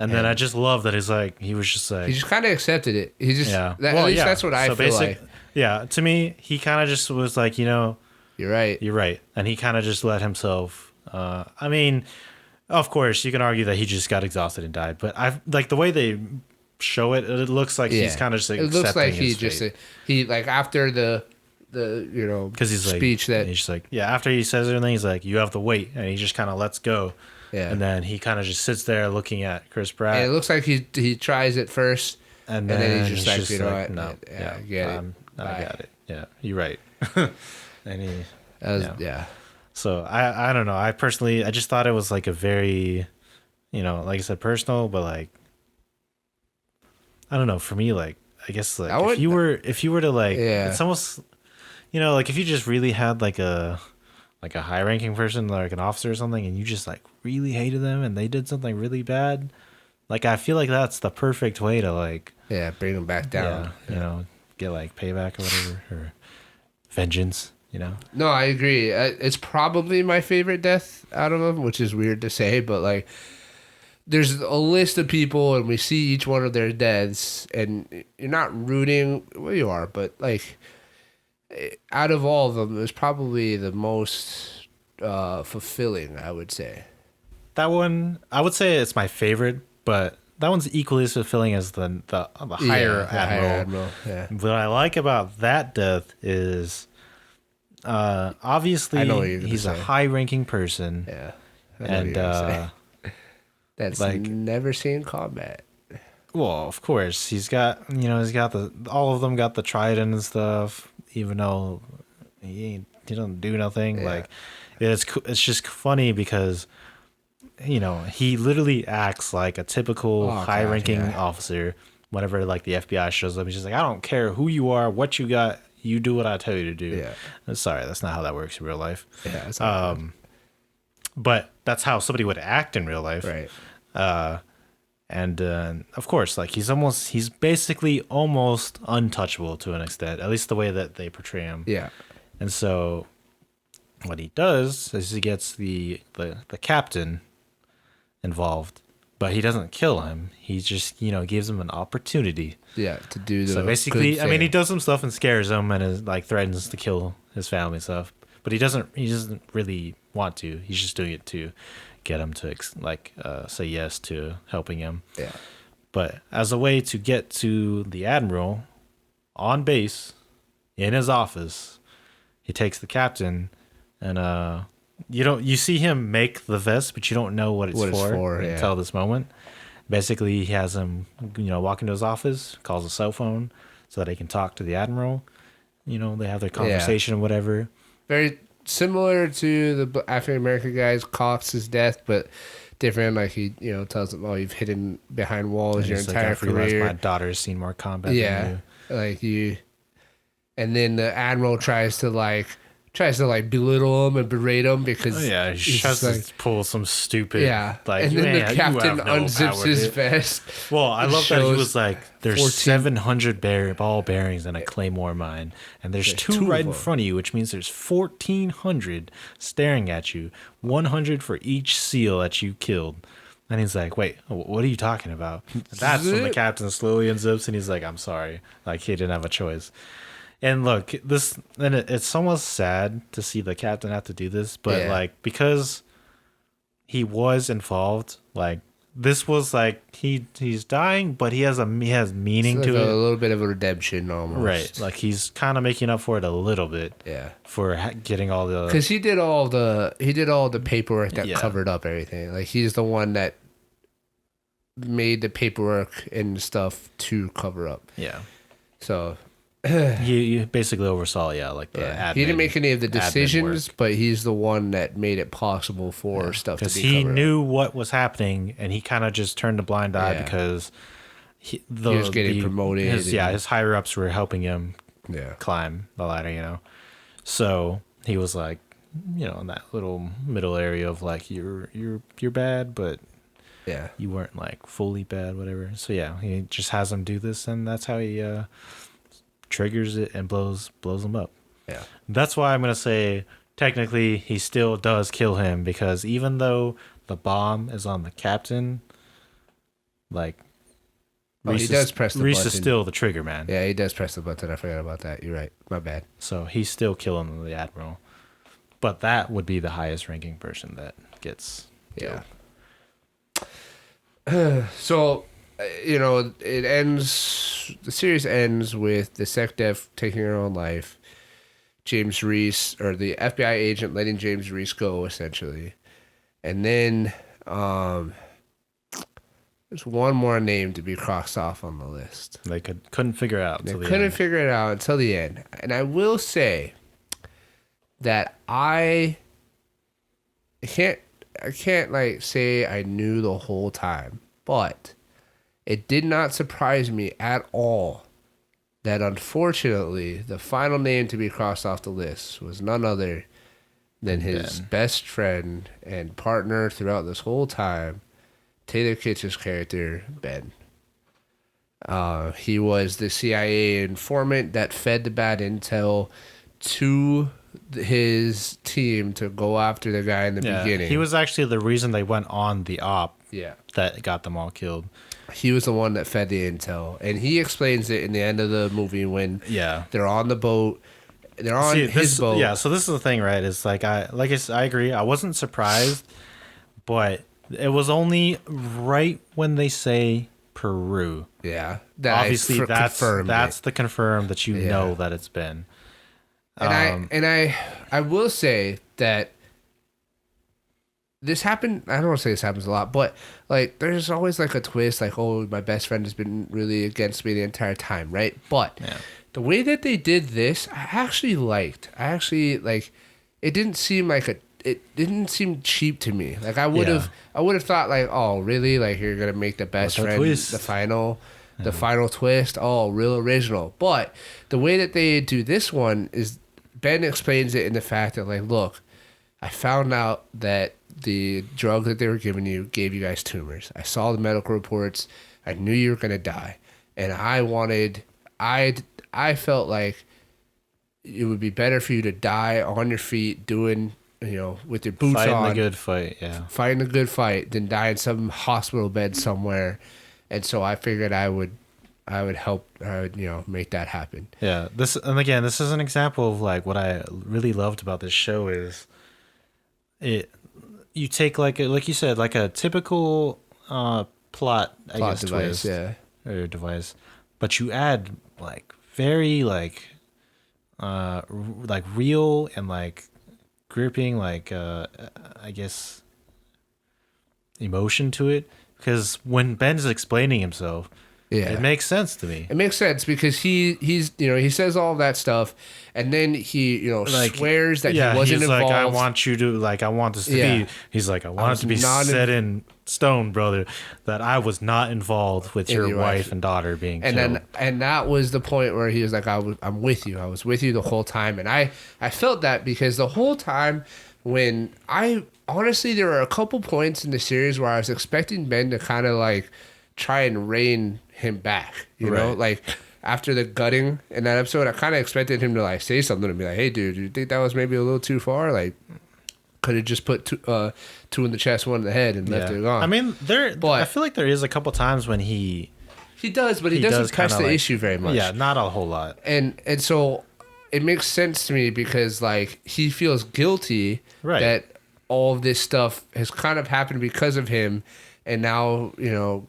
And then I just love that he was just like... He just kind of accepted it. He just... Yeah. At least that's what I feel like. Yeah, to me, he kind of just was like, you're right. And he kind of just let himself... I mean, of course, you can argue that he just got exhausted and died, but I like the way they show it, it looks like he's kind of just like it looks like he just... He, like, after the because he's speech like, that he's just like, after he says everything, he's like, you have to wait, and he just kind of lets go. Yeah. And then he kind of just sits there looking at Chris Pratt. And it looks like he tries it first, and then he's just like, you know what? No, I get it. I got it. Yeah, you're right. And he, So I don't know. I just thought it was like a very, like I said, personal, but like, I don't know. For me, like, I guess like if you were to like, it's almost, like if you just really had like a high ranking person, like an officer or something, and you just like really hated them and they did something really bad, like I feel like that's the perfect way to like bring them back down. Get like payback or whatever, or vengeance. No, I agree. It's probably my favorite death out of them, which is weird to say, but like there's a list of people and we see each one of their deaths and you're not rooting. Well, you are, but like out of all of them, it was probably the most fulfilling, I would say. That one, I would say it's my favorite, but that one's equally as fulfilling as the higher admiral. Yeah. What I like about that death is obviously he's a high-ranking person. Yeah. And that's like never seen combat. Well, of course, he's got all of them got the trident and stuff, even though he doesn't do nothing. Yeah. Like it's just funny because he literally acts like a typical high-ranking officer. Whenever like the FBI shows up, he's just like, I don't care who you are, what you got, you do what I tell you to do. Yeah. Sorry, that's not how that works in real life. Yeah. But that's how somebody would act in real life. Right. And of course, like he's basically almost untouchable to an extent, at least the way that they portray him. Yeah. And so what he does is he gets the captain involved, but he doesn't kill him. He just, gives him an opportunity. Yeah, to do the So basically, I mean, he does some stuff and scares him and is like threatens to kill his family and stuff, but he doesn't really want to. He's just doing it to get him to say yes to helping him. Yeah. But as a way to get to the admiral on base in his office, he takes the captain and you see him make the vest, but you don't know what it's for until this moment. Basically, he has him walk into his office, calls a cell phone so that he can talk to the admiral. They have their conversation or whatever. Very similar to the African American guy's Cox's death, but different. Like he, tells him, "Oh, you've hidden behind walls your entire career. My daughter's seen more combat than you." Like you. And then the admiral tries to like tries to like belittle him and berate him because Oh, yeah, he he's tries just to pull some stupid. yeah. Like, And then "Man, the you captain have no unzips power, his dude." vest. Well, I and love that he shows was like, "There's 14 700 ball bearings in a claymore mine, and there's There's two two right of in them. front of you, which means there's 1,400 staring at you, 100 for each seal that you killed." And he's like, "Wait, what are you talking about?" That's when the Zip. captain slowly unzips, and he's like, "I'm sorry," like he didn't have a choice. And look, it's almost sad to see the captain have to do this, but Yeah. like because he was involved, like this was like he's dying, but he has meaning It's like to a it, little bit of a redemption almost. right? Like he's kind of making up for it a little bit Yeah. for getting all the Because he did all the paperwork that Yeah. covered up everything. Like he's the one that made the paperwork and stuff to cover up. yeah. So You basically oversaw like the yeah, admin, he didn't make any of the admin decisions, work. but he's the one that made it possible for stuff to Because be he covered knew what was happening, and he kind of just turned a blind eye Yeah. because he was getting promoted His, and- his higher ups were helping him up. Yeah. climb the ladder, So he was like, in that little middle area of like you're bad, but Yeah. you weren't like fully bad, whatever. So yeah, he just has him do this, and that's how he triggers it and blows him up. Yeah. That's why I'm gonna say technically he still does kill him, because even though the bomb is on the captain, like He does press the Reese is button. still the trigger man. Yeah, he does press the button. I forgot about that. You're right. My bad. So he's still killing the admiral. But that would be the highest ranking person that gets killed. Yeah. So, it ends. The series ends with the SecDef taking her own life. James Reese, or the FBI agent, letting James Reese go, essentially. And then there's one more name to be crossed off on the list. They couldn't figure it out They until the couldn't end. figure it out until the end. And I will say that I can't like say I knew the whole time, but it did not surprise me at all that unfortunately the final name to be crossed off the list was none other than his best friend and partner throughout this whole time, Taylor Kitsch's character, Ben. He was the CIA informant that fed the bad intel to his team to go after the guy in the beginning. He was actually the reason they went on the op Yeah. that got them all killed. He was the one that fed the intel. And he explains it in the end of the movie when they're on the boat. They're on his boat. Yeah, so this is the thing, right? It's like I agree. I wasn't surprised, but it was only right when they say Peru. Yeah. That Obviously, that's the confirmed that you know that it's been. And I will say that this happened. I don't want to say this happens a lot, but like there's always like a twist, like, oh, my best friend has been really against me the entire time, right? But the way that they did this, I actually liked. It didn't seem like it didn't seem cheap to me. Like I would have thought like, oh, really? Like you're gonna make the best friend twist. the final twist? Oh, real original. But the way that they do this one is Ben explains it in the fact that like, look, I found out that the drug that they were giving you gave you guys tumors. I saw the medical reports. I knew you were gonna die, and I felt like it would be better for you to die on your feet doing, with your boots Fighting on, the good fight, fighting a good fight, than die in some hospital bed somewhere. And so I figured I would help, make that happen. Yeah, this is an example of like what I really loved about this show is you take like you said, like a typical plot Plot device, twist, yeah. or device, but you add like very like real and like gripping like I guess emotion to it, because when Ben's explaining himself, Yeah. It makes sense to me. It makes sense because he's he says all that stuff, and then he swears that he wasn't he's involved. like, I want you to I want this to be. He's like, I want it to be set in stone, brother, that I was not involved with your wife and daughter being killed. And that was the point where he was like, I'm with you. I was with you the whole time, and I felt that because the whole time when honestly there were a couple points in the series where I was expecting Ben to kind of like try and rein him back, you know, like after the gutting in that episode, I kind of expected him to like say something and be like, hey dude, you think that was maybe a little too far? Like, could have just put two in the chest, one in the head, and left it gone. I mean, I feel like there is a couple times when he does, but he doesn't press the issue very much. Yeah, not a whole lot. And so it makes sense to me because like he feels guilty that all of this stuff has kind of happened because of him. And now,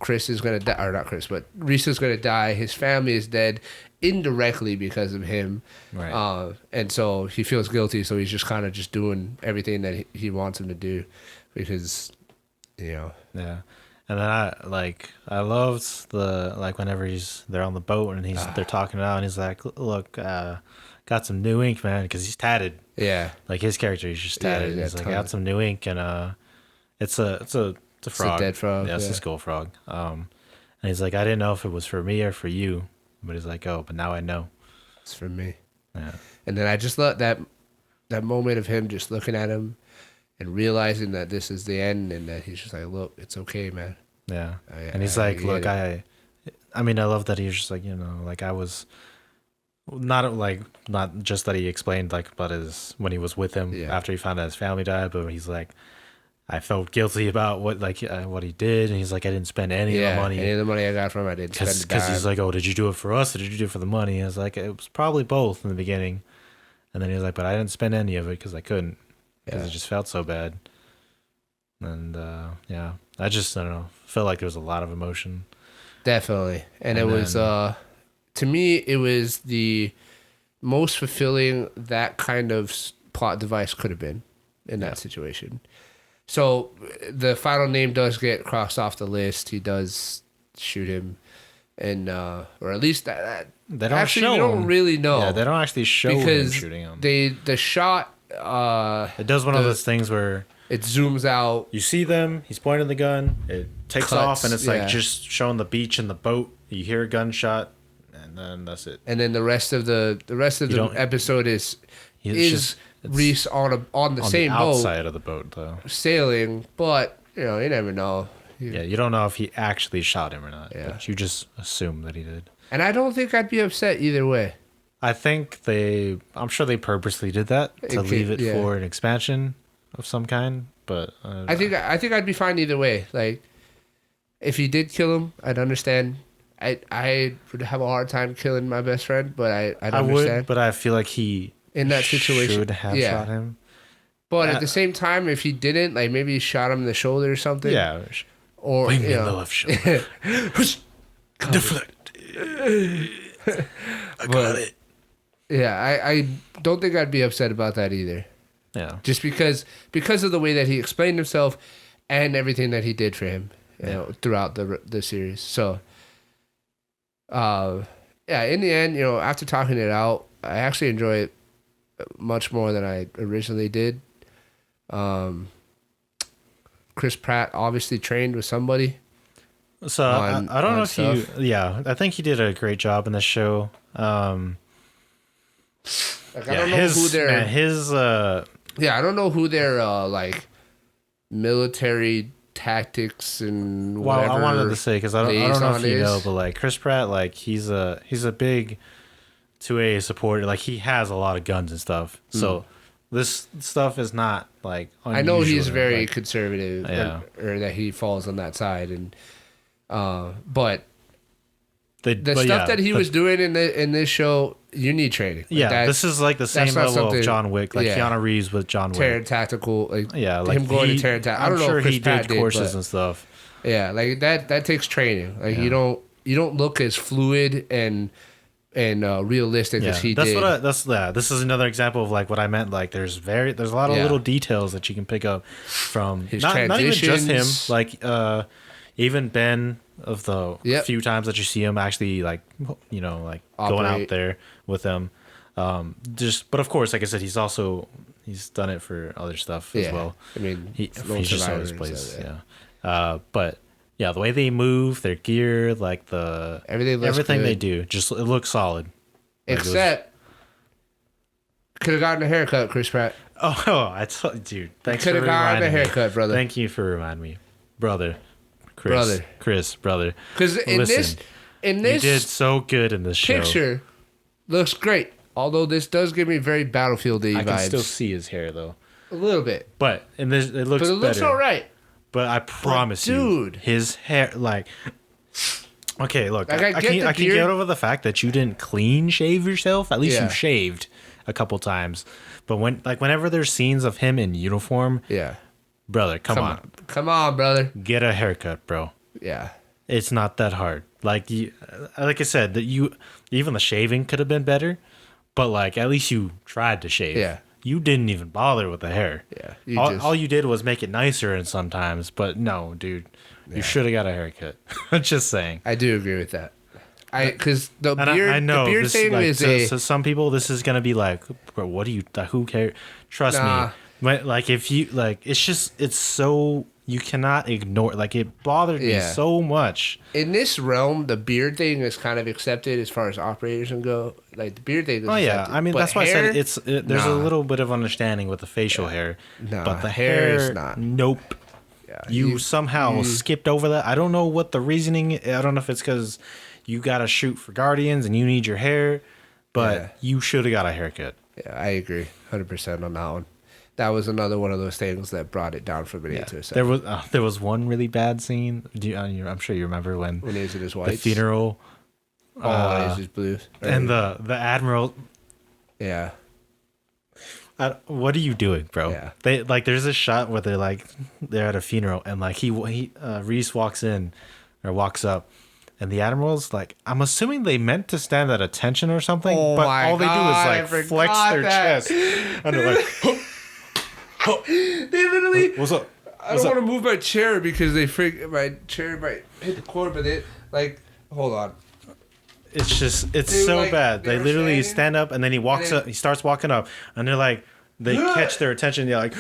Chris is going to die, or not Chris, but Reese is going to die. His family is dead indirectly because of him. Right. And so he feels guilty. So he's just kind of just doing everything that he wants him to do because, Yeah. And then I loved whenever they're on the boat and they're talking it out and he's like, look, got some new ink, man, because he's tatted. Yeah. Like his character, he's just tatted. He's like, got some new ink and it's a frog. It's a dead frog. Yeah, it's a skull frog. And he's like, I didn't know if it was for me or for you. But he's like, oh, but now I know. It's for me. Yeah. And then I just love that moment of him just looking at him and realizing that this is the end and that he's just like, look, it's okay, man. Yeah. And he's like, look, I mean, I love that he's just like, like I was not just that he explained like about when he was with him after he found out his family died, but he's like, I felt guilty about what he did, and he's like, I didn't spend any of the money. Any of the money I got from him, I didn't spend it. Because he's like, oh, did you do it for us, or did you do it for the money? And I was like, it was probably both in the beginning, and then he was like, but I didn't spend any of it because I couldn't, because it just felt so bad. And I just, I don't know, felt like there was a lot of emotion. Definitely, and it was to me, it was the most fulfilling that kind of plot device could have been in that situation. So the final name does get crossed off the list. He does shoot him, and or at least that they don't actually show we don't him. really know. Yeah, they don't actually show him shooting him. The shot it does one of those things where it zooms out. You see them. He's pointing the gun. It takes off, and it's like just showing the beach and the boat. You hear a gunshot, and then that's it. And then the rest of the episode is Reese on the same boat, outside of the boat though, sailing. But you never know. You don't know if he actually shot him or not. Yeah, but you just assume that he did. And I don't think I'd be upset either way. I think I'm sure they purposely did that to leave it for an expansion of some kind. But I think I'd be fine either way. Like, if he did kill him, I'd understand. I would have a hard time killing my best friend, but I'd understand. Would, but I feel like he in that situation should have shot him. But at the same time, if he didn't, like maybe he shot him in the shoulder or something. Yeah. Or in the left shoulder. Deflect. I got it. Yeah, I don't think I'd be upset about that either. Yeah. Just because of the way that he explained himself and everything that he did for him, throughout the series. So, in the end, after talking it out, I actually enjoy it much more than I originally did. Chris Pratt obviously trained with somebody. So I don't know if I think he did a great job in the show. I don't know who their I don't know who their like military tactics and whatever. Well, I wanted to say because I don't know if you know, but like Chris Pratt, like he's a big 2A supporter. Like he has a lot of guns and stuff. So this stuff is not like unusual. I know he's very conservative, or that he falls on that side, and but the stuff that he was doing in this show, you need training. Like this is like the same level of John Wick, like Keanu Reeves with John Wick. Terran Tactical, like him going to Terran Tactical. I don't know sure if Chris he Pratt did courses and stuff. Yeah, like that takes training. Like you don't look as fluid and realistic as he did. This is another example of like what I meant. Like there's a lot of little details that you can pick up from his not even just him. Like even Ben, of the Yep. few times that you see him actually like, you know, like going Operate. out there with them. But of course, like I said, he's done it for other stuff as well. I mean, He, Lone he's just Survivor always and plays, stuff, but yeah, the way they move, their gear, like Everything looks everything they good. do, just it looks solid. Like, it was- Except could have gotten a haircut, Chris Pratt. dude, thanks for Could have gotten a reminding me. haircut, brother. Thank you for reminding me, brother. Chris, brother. Because in Listen, you did this so good in this show. picture, looks great. Although this does give me very Battlefield-y I vibes. can still see his hair though, A little bit. but in this it looks But it looks better. all right. But I promise you, dude. his hair, like, okay, look, Like, I get can the I can beard. get over the fact that you didn't clean shave yourself. At least Yeah. you shaved a couple times. But whenever there's scenes of him in uniform, Yeah. brother, come on, Come on, brother. get a haircut, bro. Yeah. It's not that hard. Like I said, that even the shaving could have been better, but like at least you tried to shave. Yeah. You didn't even bother with the hair. Yeah. All you did was make it nicer and sometimes, but no, dude, you should have got a haircut. I'm just saying. I do agree with that. Because the And beard, I know the beard this, thing like, is so some people this is gonna be like, bro, what do you? Who cares? Trust Nah. me. Like if you like, it's so you cannot ignore. Like it bothered me Yeah. so much. in this realm, the beard thing is kind of accepted as far as operators can go. Like the beard thing is Oh yeah, accepted. I mean But that's why I hair, said there's a nah. little bit of understanding with the facial hair, Nah, but the hair is hair, not. nope. Yeah, You somehow skipped over that. I don't know what the reasoning. I don't know if it's because you got to shoot for Guardians and you need your hair, but Yeah. you should have got a haircut. Yeah, I agree 100% on that one. That was another one of those things that brought it down from an 8 to a 7. There was one really bad scene. I'm sure you remember when When he was in his the whites. funeral Oh, he's his blues. and the admiral. Yeah. What are you doing, bro? Yeah. They like there's a shot where they're at a funeral and like Reese walks in or walks up and the admiral's like, I'm assuming they meant to stand at attention or something, Oh but my all they God, do I is like flex forgot their that. chest and they're like, They literally. what's up? I don't want to move my chair because my chair might hit the cord, but it, like, hold on. It's They so like- bad. they They were literally standing, stand up and then he walks then- up. He starts walking up, and they're like, they catch their attention. They're like,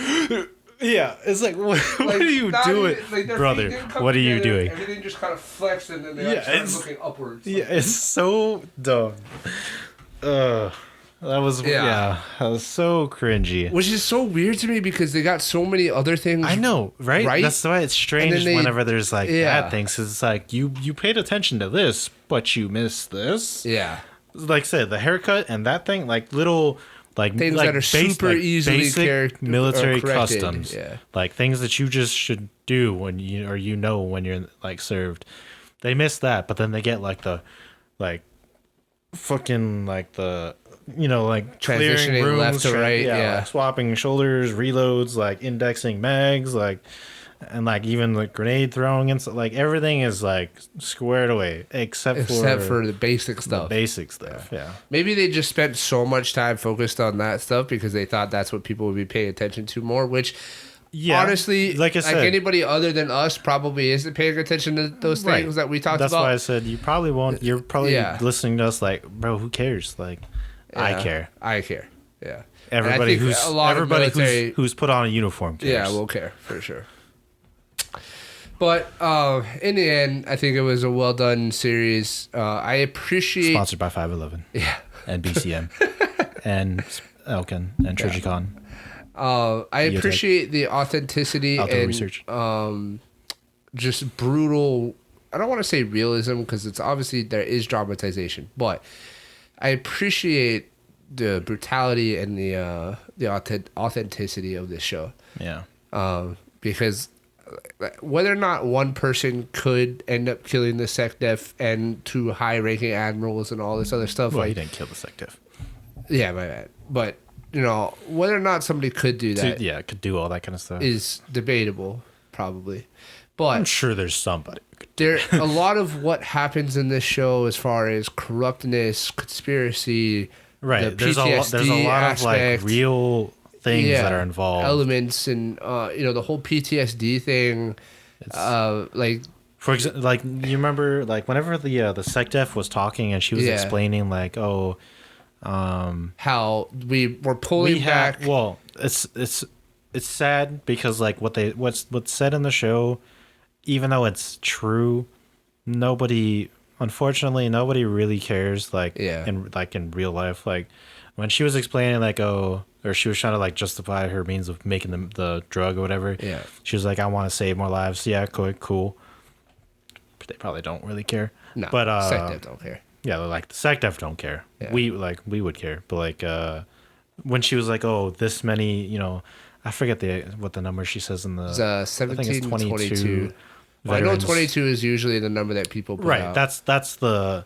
yeah. It's like, what Like, are you not doing, even- like, their brother? feet didn't come What are you together, doing? Everything just kind of flexed, and then they Yeah, started it's- looking upwards. Yeah, it's so dumb. That was Yeah. that was so cringy. Which is so weird to me because they got so many other things. I know, right? Right? That's why it's strange then they- whenever there's like Yeah. bad things. 'Cause it's like you paid attention to this, but you missed this. Yeah. Like I said, the haircut and that thing, like little like Things like that are super easily basic military corrected. customs, Yeah. like things that you just should do when you know when you're like served. They miss that, but then they get like the like fucking like the like clearing Transitioning rooms, left to right, yeah. like swapping shoulders, reloads, like indexing mags, like and like even like grenade throwing and stuff. Like everything is like squared away except for the basic stuff. basic stuff. Yeah. Maybe they just spent so much time focused on that stuff because they thought that's what people would be paying attention to more, which Yeah, honestly, like I said, anybody other than us probably isn't paying attention to those things right. that we talked That's about. why I said you probably won't. You're probably Yeah. listening to us like, bro, who cares? Like, I Yeah, care. I care. Yeah. And I Everybody think who's who's put on a uniform cares. Yeah, we'll care for sure. But in the end, I think it was a well done series. I appreciate. Sponsored by 511. Yeah. And BCM. and Elkin and Trigicon. I appreciate the authenticity Outdoor and research. Just brutal. I don't want to say realism because it's obviously there is dramatization, but I appreciate the brutality and the authenticity of this show. Yeah. Because whether or not one person could end up killing the SecDef and two high-ranking admirals and all this other stuff, Well, like he didn't kill the SecDef. yeah, my bad. But whether or not somebody could do that Yeah, could do all that kind of stuff. is debatable, probably. I'm But sure there's somebody. there a lot of what happens in this show as far as corruptness, conspiracy, Right. the There's a lot aspect, of like real things yeah, that are involved. elements, and the whole PTSD thing. Like For example, like you remember, like whenever the SecDef was talking and she was Yeah. explaining, like, oh, How we were pulling we back. have. Well, it's sad because like what's said in the show, even though it's true, unfortunately nobody really cares. Like Yeah. in real life, like when she was explaining, like, oh, or she was trying to like justify her means of making the drug or whatever. Yeah. She was like, I want to save more lives. Yeah, cool. But they probably don't really care. No, but SecDef don't care. yeah, like the SecDef don't care. Yeah. We would care, but like when she was like, oh, this many, I forget what the number she says in the. It's I 17, think it's 22. Well, I know veterans. 22 is usually the number that people put Right. out. That's the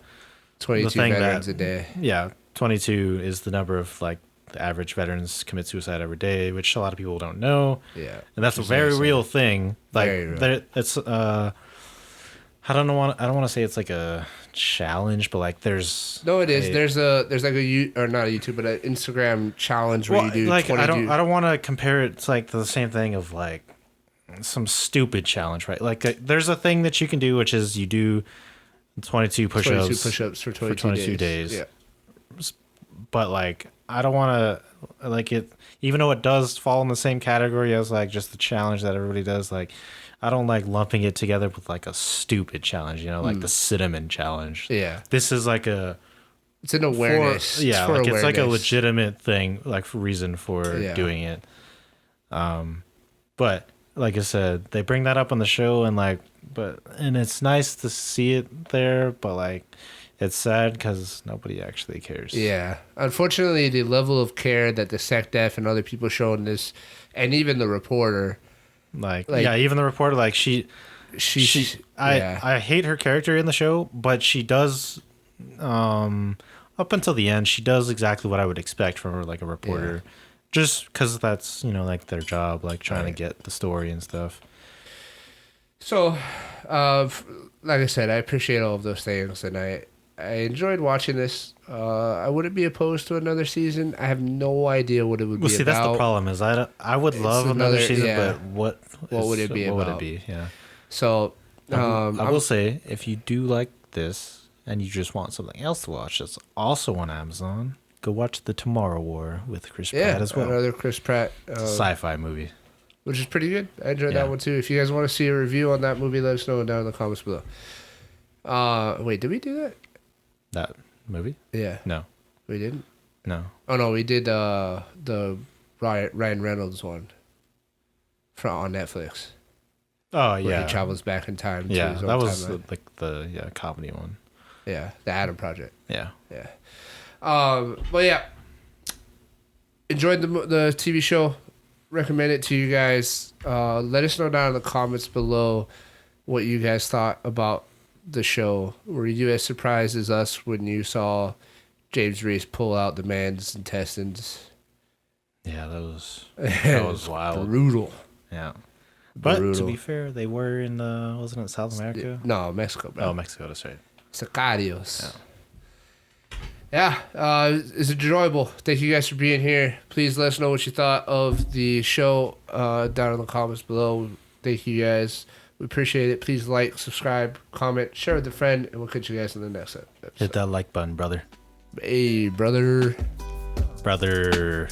22 thing veterans that- a day. yeah. 22 is the number of like the average veterans commit suicide every day, which a lot of people don't know. Yeah. And that's a Which is very sad. real thing. Like Very real. it's I don't want to say it's like a challenge, but like there's No, it is. There's like or not a YouTube, but an Instagram challenge where well, you do like 22. I don't want to compare it to like the same thing of like some stupid challenge, right? Like there's a thing that you can do, which is you do 22 push-ups, 22 push-ups for 22, days. Yeah. But like I don't want to like it, even though it does fall in the same category as like just the challenge that everybody does. Like I don't like lumping it together with like a stupid challenge, like the cinnamon challenge. Yeah. This is like a It's an awareness. For, yeah, like it's like a awareness. legitimate thing, like for reason for Yeah. doing it. But like I said, they bring that up on the show, and it's nice to see it there, but like it's sad because nobody actually cares. Yeah. Unfortunately, the level of care that the SecDef and other people show in this, and even the reporter, Like Like- yeah, even the reporter, like yeah. I hate her character in the show, but she does up until the end, she does exactly what I would expect from her, like a reporter. Just because that's, like their job, like trying to get the story and stuff. So, like I said, I appreciate all of those things, and I enjoyed watching this. I wouldn't be opposed to another season. I have no idea what it would Well, be see, about. that's the problem. Is I would love another another- season, yeah. but what would it be What would it about? be? Yeah. So, I will say, if you do like this and you just want something else to watch that's also on Amazon, go watch The Tomorrow War with Chris yeah, Pratt as well. another Chris Pratt, Sci-fi movie. which is pretty good. I enjoyed Yeah. that one too. If you guys want to see a review on that movie, let us know down in the comments below. Wait, did we do that? That movie? Yeah, No, we didn't. no. Oh no, we did the Ryan Reynolds one on Netflix. Oh Where yeah, he travels back in time. To yeah. his own That was timeline. like the comedy one. Yeah, the Adam Project. Yeah. Yeah. But yeah, enjoyed the TV show. Recommend it to you guys. Let us know down in the comments below what you guys thought about the show. Were you as surprised as us when you saw James Reese pull out the man's intestines? Yeah, that was wild. Brutal. Yeah. But to Brutal. be fair, they were in wasn't it South America? No, Mexico, bro. Oh, Mexico, that's right. Sicarios. Yeah, it's enjoyable. Thank you guys for being here. Please let us know what you thought of the show down in the comments below. Thank you guys. We appreciate it. Please like, subscribe, comment, share with a friend, and we'll catch you guys in the next episode. Hit that like button, brother. Hey, brother. Brother.